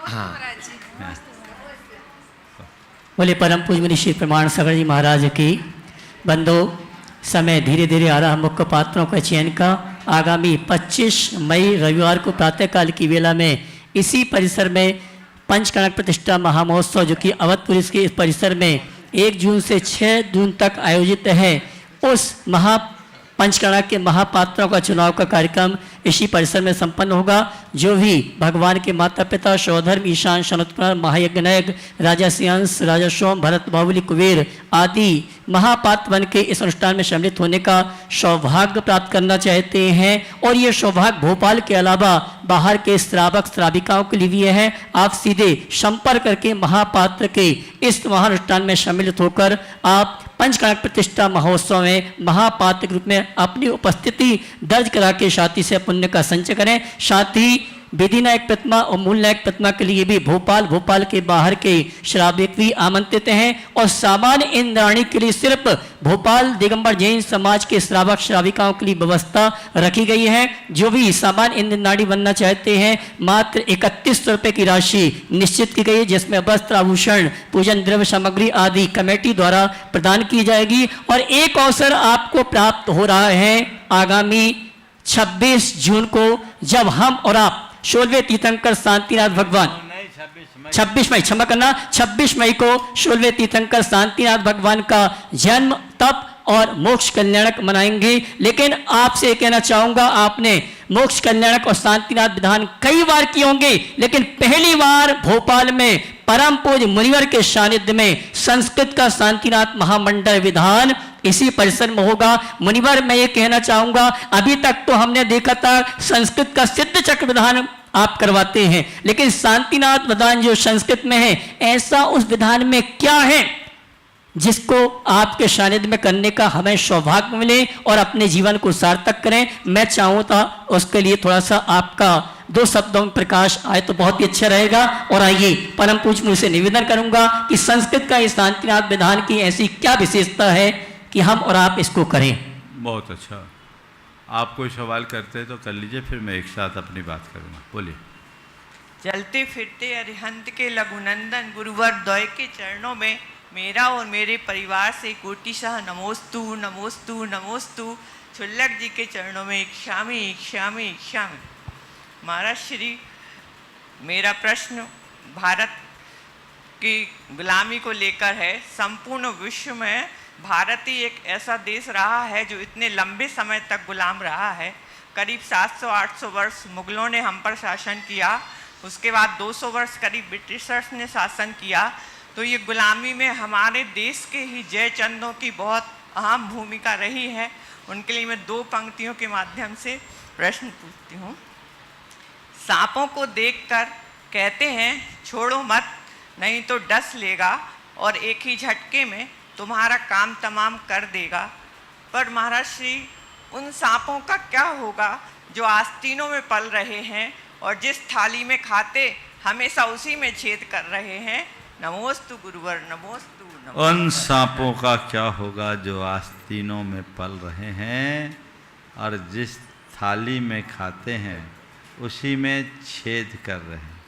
Speaker 2: हाँ,
Speaker 1: बोले परम पूज्य मुनि श्री प्रमाण सागर जी महाराज की। बंदो, समय धीरे धीरे आ रहा मुख्य पात्रों का चयन का। आगामी 25 मई रविवार को प्रातःकाल की वेला में इसी परिसर में पंचकणक प्रतिष्ठा महामहोत्सव, जो कि अवधपुर के इस परिसर में 1 जून से 6 जून तक आयोजित है, उस पंचकणक के महापात्रों का चुनाव का कार्यक्रम इसी परिसर में संपन्न होगा। जो भी भगवान के माता पिता सौधर्म ईशान शनोत्कुमार महायज्ञनायक राजा सियांश राजा सोम भरत बाहुबली कुबेर आदि महापात्र बन के इस अनुष्ठान में सम्मिलित होने का सौभाग्य प्राप्त करना चाहते हैं, और ये सौभाग्य भोपाल के अलावा बाहर के श्रावक श्राविकाओं के लिए भी है। आप सीधे संपर्क करके महापात्र के इस महानुष्ठान में सम्मिलित होकर आप पंचकणक प्रतिष्ठा महोत्सव में महापात्र के रूप में अपनी उपस्थिति दर्ज करा के साथ ही से पुण्य का संचय करें। साथ ही विधि नायक प्रतिमा और मूल नायक प्रतिमा के लिए भी भोपाल के बाहर के श्राविक भी आमंत्रित हैं, और सामान्य इंद्राणी के लिए सिर्फ भोपाल दिगंबर जैन समाज के श्रावक श्राविकाओं के लिए व्यवस्था रखी गई है। जो भी सामान्य इंद्राणी बनना चाहते हैं, मात्र 3100 रुपये की राशि निश्चित की गई है, जिसमें वस्त्र आभूषण पूजन द्रव्य सामग्री आदि कमेटी द्वारा प्रदान की जाएगी। और एक अवसर आपको प्राप्त हो रहा है आगामी 26 जून को, जब हम और आप 16वें तीर्थंकर शांतिनाथ भगवान 26 मई, क्षमा करना, 26 मई को 16वें तीर्थंकर शांतिनाथ भगवान का जन्म तप और मोक्ष कल्याणक मनाएंगे। लेकिन आपसे कहना चाहूंगा, आपने मोक्ष कल्याणक और शांतिनाथ विधान कई बार किए होंगे, लेकिन पहली बार भोपाल में परम पूज्य मुनिवर के सानिध्य में संस्कृत का शांतिनाथ महामंडल विधान इसी परिसर में होगा। मुनिवर, मैं ये कहना चाहूंगा, अभी तक तो हमने देखा था संस्कृत का सिद्ध चक्र विधान आप करवाते हैं, लेकिन शांतिनाथ विधान जो संस्कृत में है, ऐसा उस विधान में क्या है जिसको आपके सानिध्य में करने का हमें सौभाग्य मिले और अपने जीवन को सार्थक करें। मैं चाहूँ था उसके लिए थोड़ा सा आपका 2 शब्दों में प्रकाश आए तो बहुत ही अच्छा रहेगा। और आइए परम पूज्य मुझसे निवेदन करूंगा कि संस्कृत का इस शांतिनाथ विधान की ऐसी क्या विशेषता है कि हम और आप इसको करें।
Speaker 3: बहुत अच्छा, आप कोई सवाल करते हैं तो कर लीजिए, फिर मैं एक साथ अपनी बात करूँगा। बोलिए।
Speaker 10: चलते फिरते अरिहंत के लघुनंदन गुरुवर द्वय के चरणों में मेरा और मेरे परिवार से कोटिशः नमोस्तु नमोस्तु नमोस्तु। छुल्लक जी के चरणों में इक्षामि इक्षामि इक्षामि। महाराज श्री, मेरा प्रश्न भारत की गुलामी को लेकर है। संपूर्ण विश्व में भारत ही एक ऐसा देश रहा है जो इतने लंबे समय तक गुलाम रहा है। करीब 700-800 वर्ष मुगलों ने हम पर शासन किया, उसके बाद 200 वर्ष करीब ब्रिटिशर्स ने शासन किया। तो ये गुलामी में हमारे देश के ही जयचंदों की बहुत अहम भूमिका रही है। उनके लिए मैं 2 पंक्तियों के माध्यम से प्रश्न पूछती हूँ। सांपों को देखकर कहते हैं छोड़ो मत, नहीं तो डस लेगा और एक ही झटके में तुम्हारा काम तमाम कर देगा। पर महाराज श्री, उन सांपों का क्या होगा जो आस्तीनों में पल रहे हैं और जिस थाली में खाते हमेशा उसी में छेद कर रहे हैं। नमोस्तु गुरुवर, नमोस्तु।
Speaker 3: उन सांपों का क्या होगा जो आस्तीनों में पल रहे हैं और जिस थाली में खाते हैं उसी में छेद कर रहे हैं।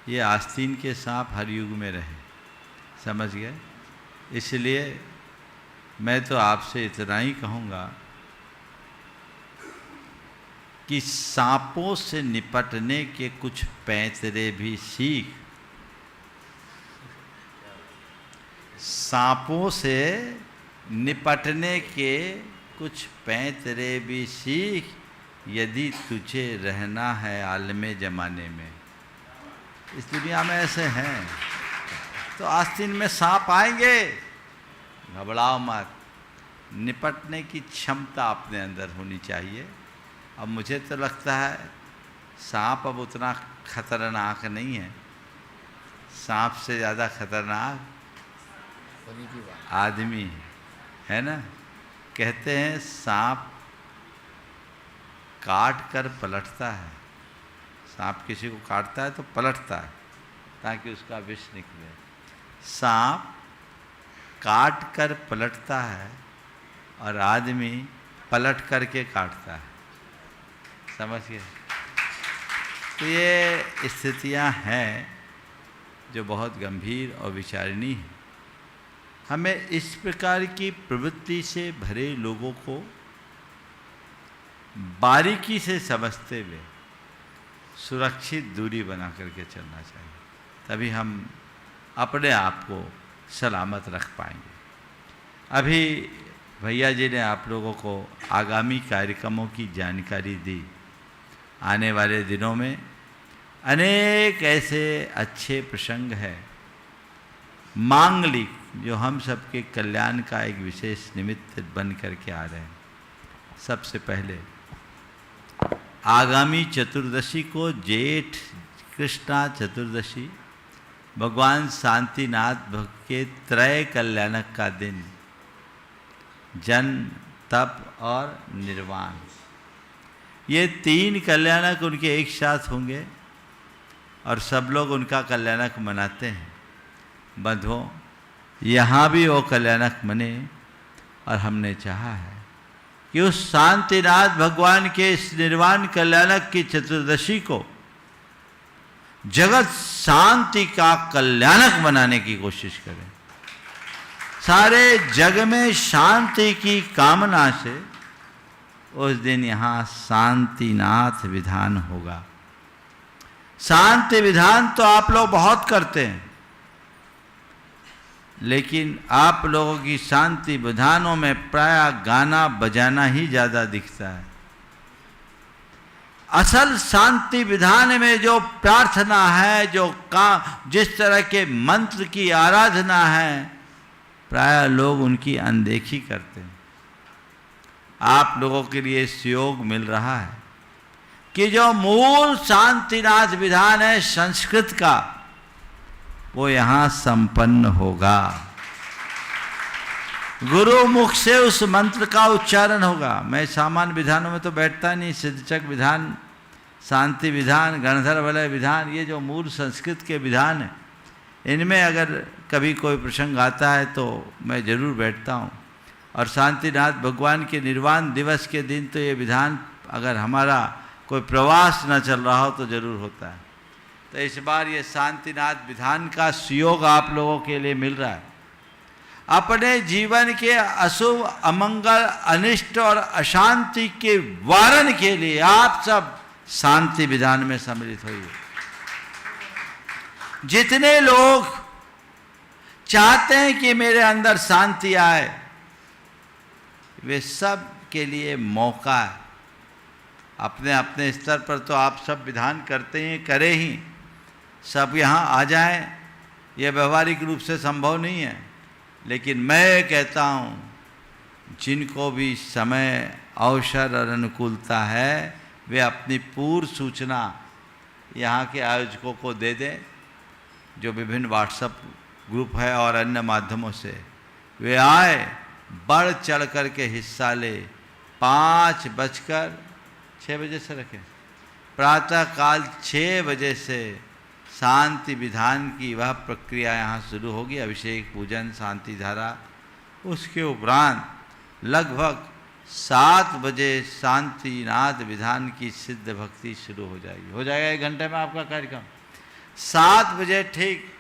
Speaker 3: ये आस्तीन के सांप हर युग में रहे, समझ गए? इसलिए मैं तो आपसे इतना ही कहूँगा कि सांपों से निपटने के कुछ पैंतरे भी सीख सांपों से निपटने के कुछ पैंतरे भी सीख, यदि तुझे रहना है आलमे ज़माने में। इस दुनिया में ऐसे हैं, तो आस्तीन में सांप आएंगे, घबराओ मत। निपटने की क्षमता अपने अंदर होनी चाहिए। अब मुझे तो लगता है सांप अब उतना खतरनाक नहीं है, सांप से ज़्यादा खतरनाक आदमी है ना। कहते हैं सांप काट कर पलटता है, सांप किसी को काटता है तो पलटता है ताकि उसका विष निकले। सांप काट कर पलटता है और आदमी पलट करके काटता है, समझ गए। तो ये स्थितियां हैं जो बहुत गंभीर और विचारणीय हैं। हमें इस प्रकार की प्रवृत्ति से भरे लोगों को बारीकी से समझते हुए सुरक्षित दूरी बना करके चलना चाहिए, तभी हम अपने आप को सलामत रख पाएंगे। अभी भैया जी ने आप लोगों को आगामी कार्यक्रमों की जानकारी दी। आने वाले दिनों में अनेक ऐसे अच्छे प्रसंग हैं मांगलिक, जो हम सबके कल्याण का एक विशेष निमित्त बन करके आ रहे हैं। सबसे पहले आगामी चतुर्दशी को, जेठ कृष्णा चतुर्दशी, भगवान शांतिनाथ भक्त के त्रय कल्याणक का दिन, जन्म, तप और निर्वाण, ये तीन कल्याणक उनके एक साथ होंगे और सब लोग उनका कल्याणक मनाते हैं। बंधुओं, यहाँ भी वो कल्याणक मने और हमने चाहा है कि उस शांतिनाथ भगवान के इस निर्वाण कल्याणक की चतुर्दशी को जगत शांति का कल्याणक बनाने की कोशिश करें। सारे जग में शांति की कामना से उस दिन यहाँ शांतिनाथ विधान होगा। शांति विधान तो आप लोग बहुत करते हैं, लेकिन आप लोगों की शांति विधानों में प्राय गाना बजाना ही ज़्यादा दिखता है। असल शांति विधान में जो प्रार्थना है, जो जिस तरह के मंत्र की आराधना है, प्राय लोग उनकी अनदेखी करते हैं। आप लोगों के लिए सहयोग मिल रहा है कि जो मूल शांतिनाथ विधान है संस्कृत का, वो यहाँ संपन्न होगा। गुरु मुख से उस मंत्र का उच्चारण होगा। मैं सामान्य विधानों में तो बैठता नहीं। सिद्धचक विधान, शांति विधान, गणधर वलय विधान, ये जो मूल संस्कृत के विधान हैं, इनमें अगर कभी कोई प्रसंग आता है तो मैं जरूर बैठता हूँ। और शांतिनाथ भगवान के निर्वाण दिवस के दिन तो ये विधान, अगर हमारा कोई प्रवास न चल रहा हो तो जरूर होता है। तो इस बार ये शांतिनाथ विधान का सहयोग आप लोगों के लिए मिल रहा है। अपने जीवन के अशुभ, अमंगल, अनिष्ट और अशांति के वारण के लिए आप सब शांति विधान में सम्मिलित होइए। जितने लोग चाहते हैं कि मेरे अंदर शांति आए, वे सब के लिए मौका है। अपने अपने स्तर पर तो आप सब विधान करते हैं, करें ही, सब यहाँ आ जाएं, यह व्यवहारिक रूप से संभव नहीं है। लेकिन मैं कहता हूँ, जिनको भी समय, अवसर और अनुकूलता है, वे अपनी पूर्व सूचना यहाँ के आयोजकों को दे दें, जो विभिन्न व्हाट्सएप ग्रुप है और अन्य माध्यमों से। वे आए, बढ़ चढ़ कर के हिस्सा ले। 5:06 बजे से रखें, प्रातःकाल 6 बजे से शांति विधान की वह प्रक्रिया यहाँ शुरू होगी। अभिषेक, पूजन, शांति धारा। उसके उपरांत लगभग 7 बजे शांतिनाथ विधान की सिद्ध भक्ति शुरू हो जाएगी। हो जाएगा 1 घंटे में आपका कार्यक्रम। 7 बजे ठीक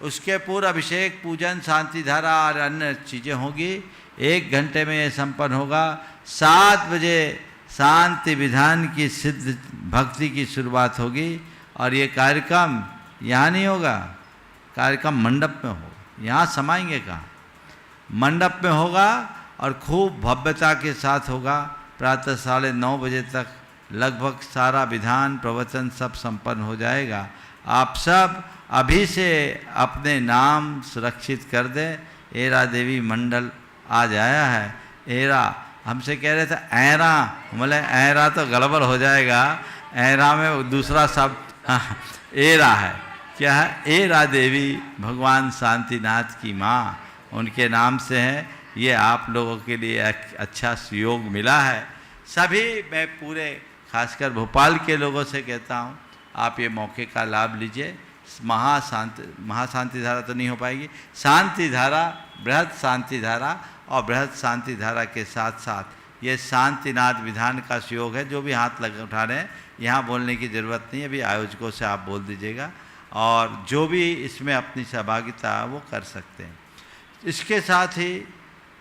Speaker 3: उसके पूर्व अभिषेक, पूजन, शांति धारा और अन्य चीज़ें होगी। 1 घंटे में ये संपन्न होगा। 7 बजे शांति विधान की सिद्ध भक्ति की शुरुआत होगी और ये कार्यक्रम यहाँ नहीं होगा, कार्यक्रम मंडप में हो। यहाँ समाएंगे कहाँ? मंडप में होगा और खूब भव्यता के साथ होगा। प्रातः 9:30 बजे तक लगभग सारा विधान प्रवचन सब संपन्न हो जाएगा। आप सब अभी से अपने नाम सुरक्षित कर दें। एरा देवी मंडल आज आया है। एरा हमसे कह रहे थे ऐरा, बोले ऐरा तो गड़बड़ हो जाएगा, ऐरा में दूसरा शब्द एरा है। क्या है? एरा देवी भगवान शांतिनाथ की माँ, उनके नाम से है। ये आप लोगों के लिए एक अच्छा सुयोग मिला है। सभी मैं पूरे खासकर भोपाल के लोगों से कहता हूँ, आप ये मौके का लाभ लीजिए। महाशांति धारा तो नहीं हो पाएगी, शांति धारा, बृहद शांति धारा और बृहद शांति धारा के साथ साथ ये शांतिनाथ विधान का सुयोग है। जो भी हाथ उठा रहे हैं यहाँ बोलने की ज़रूरत नहीं है, अभी आयोजकों से आप बोल दीजिएगा और जो भी इसमें अपनी सहभागिता वो कर सकते हैं। इसके साथ ही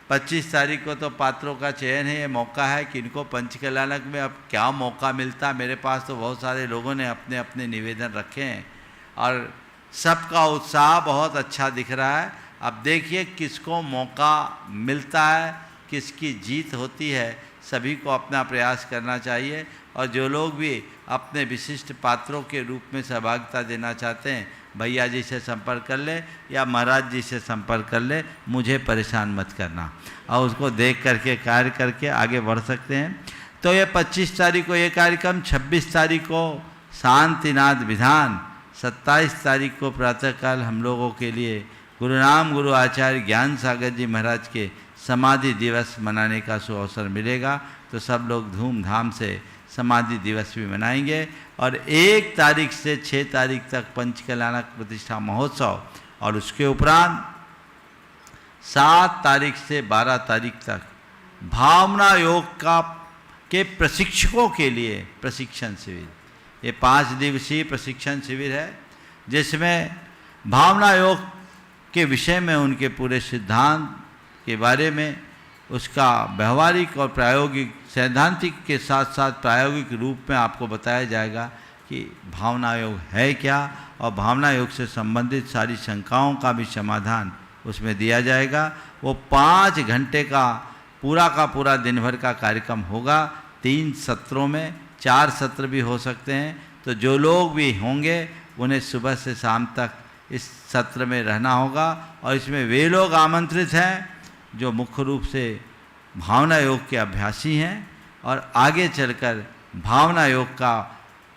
Speaker 3: 25 तारीख को तो पात्रों का चयन है। ये मौका है कि इनको पंचकल्याणक में अब क्या मौका मिलता है। मेरे पास तो बहुत सारे लोगों ने अपने अपने निवेदन रखे हैं और सबका उत्साह बहुत अच्छा दिख रहा है। अब देखिए किसको मौका मिलता है, किसकी जीत होती है। सभी को अपना प्रयास करना चाहिए और जो लोग भी अपने विशिष्ट पात्रों के रूप में सहभागिता देना चाहते हैं, भैया जी से संपर्क कर ले या महाराज जी से संपर्क कर ले, मुझे परेशान मत करना और उसको देख करके कार्य करके आगे बढ़ सकते हैं। तो ये 25 तारीख को ये कार्यक्रम, 26 तारीख को शांतिनाथ विधान, 27 तारीख को प्रातःकाल हम लोगों के लिए गुरुनाम गुरु आचार्य ज्ञान सागर जी महाराज के समाधि दिवस मनाने का सुअवसर मिलेगा। तो सब लोग धूमधाम से समाधि दिवस भी मनाएंगे और 1 तारीख से 6 तारीख तक पंचकल्याणक प्रतिष्ठा महोत्सव और उसके उपरांत 7 तारीख से 12 तारीख तक भावना योग के प्रशिक्षकों के लिए प्रशिक्षण शिविर। ये 5 दिवसीय प्रशिक्षण शिविर है जिसमें भावना योग के विषय में उनके पूरे सिद्धांत के बारे में, उसका व्यवहारिक और प्रायोगिक, सैद्धांतिक के साथ साथ प्रायोगिक रूप में आपको बताया जाएगा कि भावना योग है क्या और भावना योग से संबंधित सारी शंकाओं का भी समाधान उसमें दिया जाएगा। वो 5 घंटे का पूरा दिन भर का कार्यक्रम होगा। 3 सत्रों में, 4 सत्र भी हो सकते हैं। तो जो लोग भी होंगे उन्हें सुबह से शाम तक इस सत्र में रहना होगा और इसमें वे लोग आमंत्रित हैं जो मुख्य रूप से भावना योग के अभ्यासी हैं और आगे चलकर भावना योग का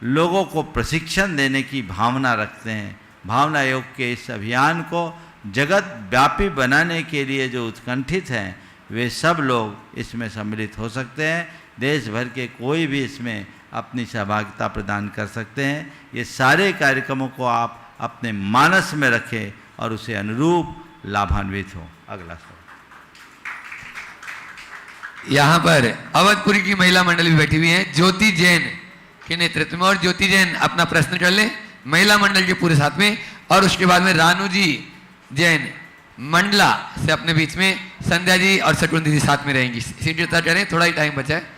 Speaker 3: लोगों को प्रशिक्षण देने की भावना रखते हैं। भावना योग के इस अभियान को जगत व्यापी बनाने के लिए जो उत्कंठित हैं वे सब लोग इसमें सम्मिलित हो सकते हैं। देश भर के कोई भी इसमें अपनी सहभागिता प्रदान कर सकते हैं। ये सारे कार्यक्रमों को आप अपने मानस में रखें और उसे अनुरूप लाभान्वित हों। अगला सवाल।
Speaker 2: यहाँ पर अवधपुरी की महिला मंडल भी बैठी हुई है ज्योति जैन के नेतृत्व में, और ज्योति जैन अपना प्रश्न कर ले महिला मंडल के पूरे साथ में, और उसके बाद में रानू जी जैन मंडला से अपने बीच में संध्या जी और शकुंतला जी साथ में रहेंगी। सीट जता करें, थोड़ा ही टाइम बचा है।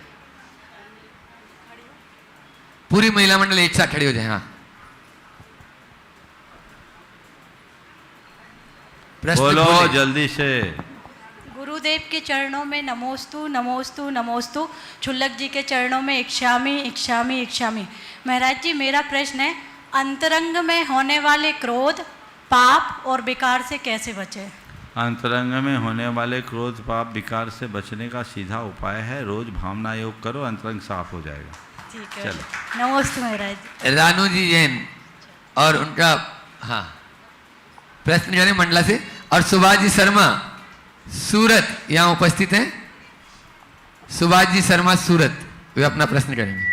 Speaker 2: पूरी महिला मंडल एक साथ खड़ी हो जाए। हाँ,
Speaker 3: बोलो जल्दी से।
Speaker 11: गुरुदेव के चरणों में नमोस्तु नमोस्तु नमोस्तु, छुल्लक जी के चरणों में इक्षामी इक्षामी इक्षामी। महाराज जी, मेरा प्रश्न है, अंतरंग में होने वाले क्रोध, पाप और विकार से कैसे बचें?
Speaker 3: अंतरंग में होने वाले क्रोध, पाप, विकार से बचने का सीधा उपाय है रोज भावना योग करो, अंतरंग साफ हो जाएगा।
Speaker 11: ठीक है,
Speaker 3: चलो।
Speaker 11: नमस्ते महाराज जी।
Speaker 2: रानू जी जैन और उनका हाँ प्रश्न करें मंडला से, और सुभाष जी शर्मा सूरत यहाँ उपस्थित हैं। सुभाष जी शर्मा सूरत, वे अपना प्रश्न करेंगे।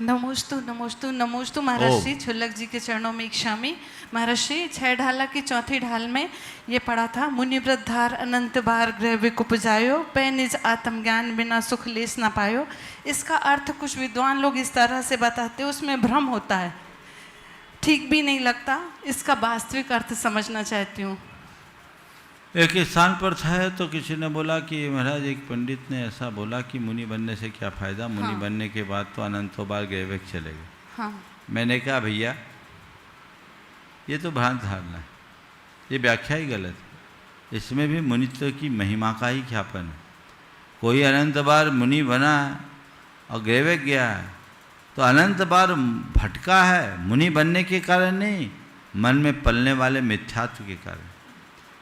Speaker 12: नमोस्तु नमोस्तु नमोस्तु महाराज जी, छुल्लक जी के चरणों में इक्षामी। महाराज जी, 6 ढाला की 4थी ढाल में ये पढ़ा था, मुनि वृद्धार अनंत बार ग्रह विकुप जायो, पै निज आत्मज्ञान बिना सुख लेस ना पायो। इसका अर्थ कुछ विद्वान लोग इस तरह से बताते हैं, उसमें भ्रम होता है, ठीक भी नहीं लगता। इसका वास्तविक अर्थ समझना चाहती हूँ।
Speaker 3: एक स्थान पर था तो किसी ने बोला कि महाराज, एक पंडित ने ऐसा बोला कि मुनि बनने से क्या फ़ायदा, मुनि बनने के बाद तो अनंतों बार गैवेक चलेगा।
Speaker 12: हाँ।
Speaker 3: मैंने कहा भैया ये तो भ्रांत धारणा है, ये व्याख्या ही गलत है। इसमें भी मुनित्व की महिमा का ही ख्यापन है। कोई अनंत बार मुनि बना है और ग्रेवेक गया है तो अनंत बार भटका है, मुनि बनने के कारण नहीं, मन में पलने वाले मिथ्यात्व के कारण।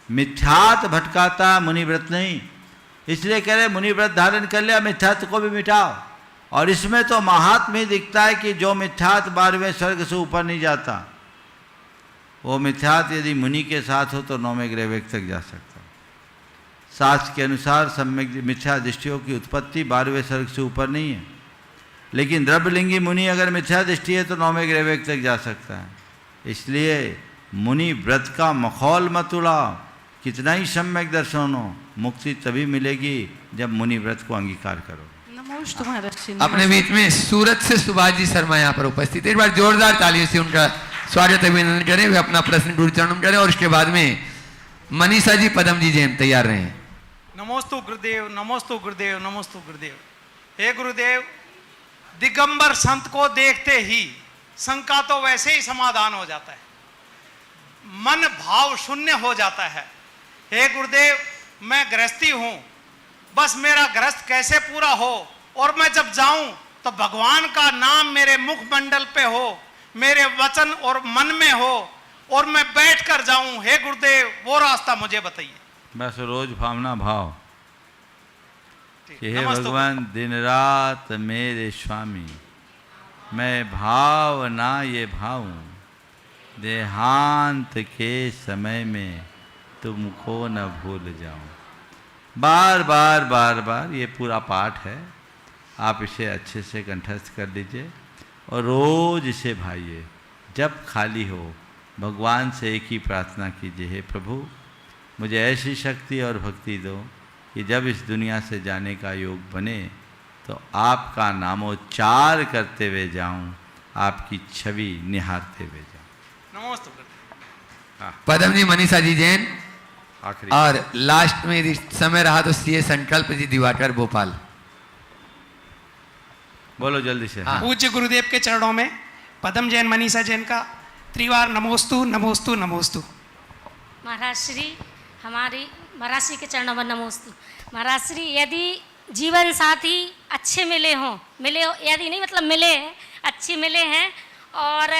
Speaker 3: मिथ्यात्व भटकाता मुनिव्रत नहीं, इसलिए कह रहे मुनिव्रत धारण कर लिया, मिथ्यात्व को भी मिटाओ। और इसमें तो महात्म्य दिखता है कि जो मिथ्यात्व 12वें स्वर्ग से ऊपर नहीं जाता, वो मिथ्यात्व यदि मुनि के साथ हो तो 9वें ग्रहवेग तक जा सकता। शास्त्र के अनुसार सम्यक मिथ्या दृष्टियों की उत्पत्ति 12वें स्वर्ग से ऊपर नहीं है, लेकिन द्रव्यलिंगी मुनि अगर मिथ्या दृष्टि है तो 9वें ग्रहवेग तक जा सकता है। इसलिए मुनि व्रत का मखौल मत उड़ाओ, कितना ही सम्यक दर्शन हो, मुक्ति तभी मिलेगी जब मुनि व्रत को अंगीकार करो।
Speaker 12: नमोस्तु महर्षि।
Speaker 2: अपने बीच में सूरत से सुभाष जी शर्मा यहाँ पर उपस्थित है, एक बार जोरदार तालियों से उनका स्वागत अभिनंदन करें। वे अपना प्रश्न गुरु चरणों में करें और उसके बाद में मनीषा जी, पदम जी जैन तैयार रहे।
Speaker 13: नमोस्तु गुरुदेव, नमोस्तु गुरुदेव, नमोस्तु गुरुदेव। हे गुरुदेव, दिगंबर संत को देखते ही शंका तो वैसे ही समाधान हो जाता है, मन भाव शून्य हो जाता है। हे गुरुदेव, मैं गृहस्थी हूं, बस मेरा गृहस्थ कैसे पूरा हो और मैं जब जाऊं तो भगवान का नाम मेरे मुखमंडल पे हो, मेरे वचन और मन में हो और मैं बैठ कर जाऊं। हे गुरुदेव, वो रास्ता मुझे बताइए।
Speaker 3: बस रोज भावना भाव कि हे भगवान दिन रात मेरे स्वामी, मैं भावना ये भाऊं, देहांत के समय में तुमको न भूल जाऊं। बार बार बार बार ये पूरा पाठ है, आप इसे अच्छे से कंठस्थ कर लीजिए और रोज इसे भाइये। जब खाली हो भगवान से एक ही प्रार्थना कीजिए, हे प्रभु मुझे ऐसी शक्ति और भक्ति दो कि जब इस दुनिया से जाने का योग बने तो आपका नामोच्चार करते हुए जाऊं, आपकी छवि निहारते हुए जाऊं।
Speaker 13: नमस्ते।
Speaker 2: पदम जी, मनीषा जी जैन,
Speaker 3: आखिरी
Speaker 2: और लास्ट में यदि समय रहा तो सीए संकल्प जी दिवाकर भोपाल।
Speaker 3: बोलो जल्दी से।
Speaker 13: पूज्य गुरुदेव के चरणों में पदम जैन, मनीषा जैन का त्रिवार नमोस्तु नमोस्तु नमोस्तु।
Speaker 8: महाराज श्री, हमारी महाराज श्री के चरणों में नमोस्तु। महाराज श्री, यदि जीवन साथी अच्छे मिले हो, यदि नहीं मतलब मिले हैं, अच्छे मिले हैं और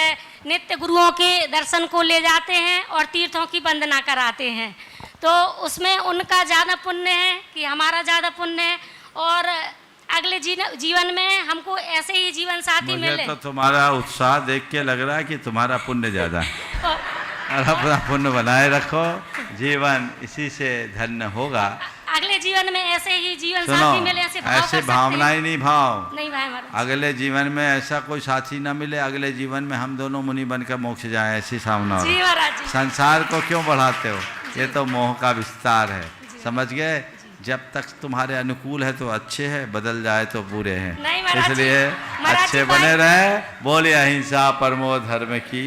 Speaker 8: नित्य गुरुओं के दर्शन को ले जाते हैं और तीर्थों की वंदना कराते हैं, तो उसमें उनका ज़्यादा पुण्य है कि हमारा ज़्यादा पुण्य है। और अगले जीवन में हमको ऐसे ही जीवन साथी मिले।
Speaker 3: मुझे तो तुम्हारा उत्साह देख के लग रहा है कि तुम्हारा पुण्य ज़्यादा है और अपना पुण्य बनाए रखो, जीवन इसी से धन्य होगा।
Speaker 8: अगले जीवन में ऐसे ही जीवन साथी मिले, ऐसे
Speaker 3: भावनाएं नहीं भाव
Speaker 8: नहीं भाई महाराज।
Speaker 3: अगले जीवन में ऐसा कोई साथी ना मिले, अगले जीवन में हम दोनों मुनि बनकर मोक्ष जाए, ऐसी सामना हो। संसार को क्यों बढ़ाते हो, ये तो मोह का विस्तार है, समझ गए। जब तक तुम्हारे अनुकूल है तो अच्छे है, बदल जाए तो बुरे हैं, इसलिए अच्छे बने रहे। बोलिए अहिंसा परमो धर्म की।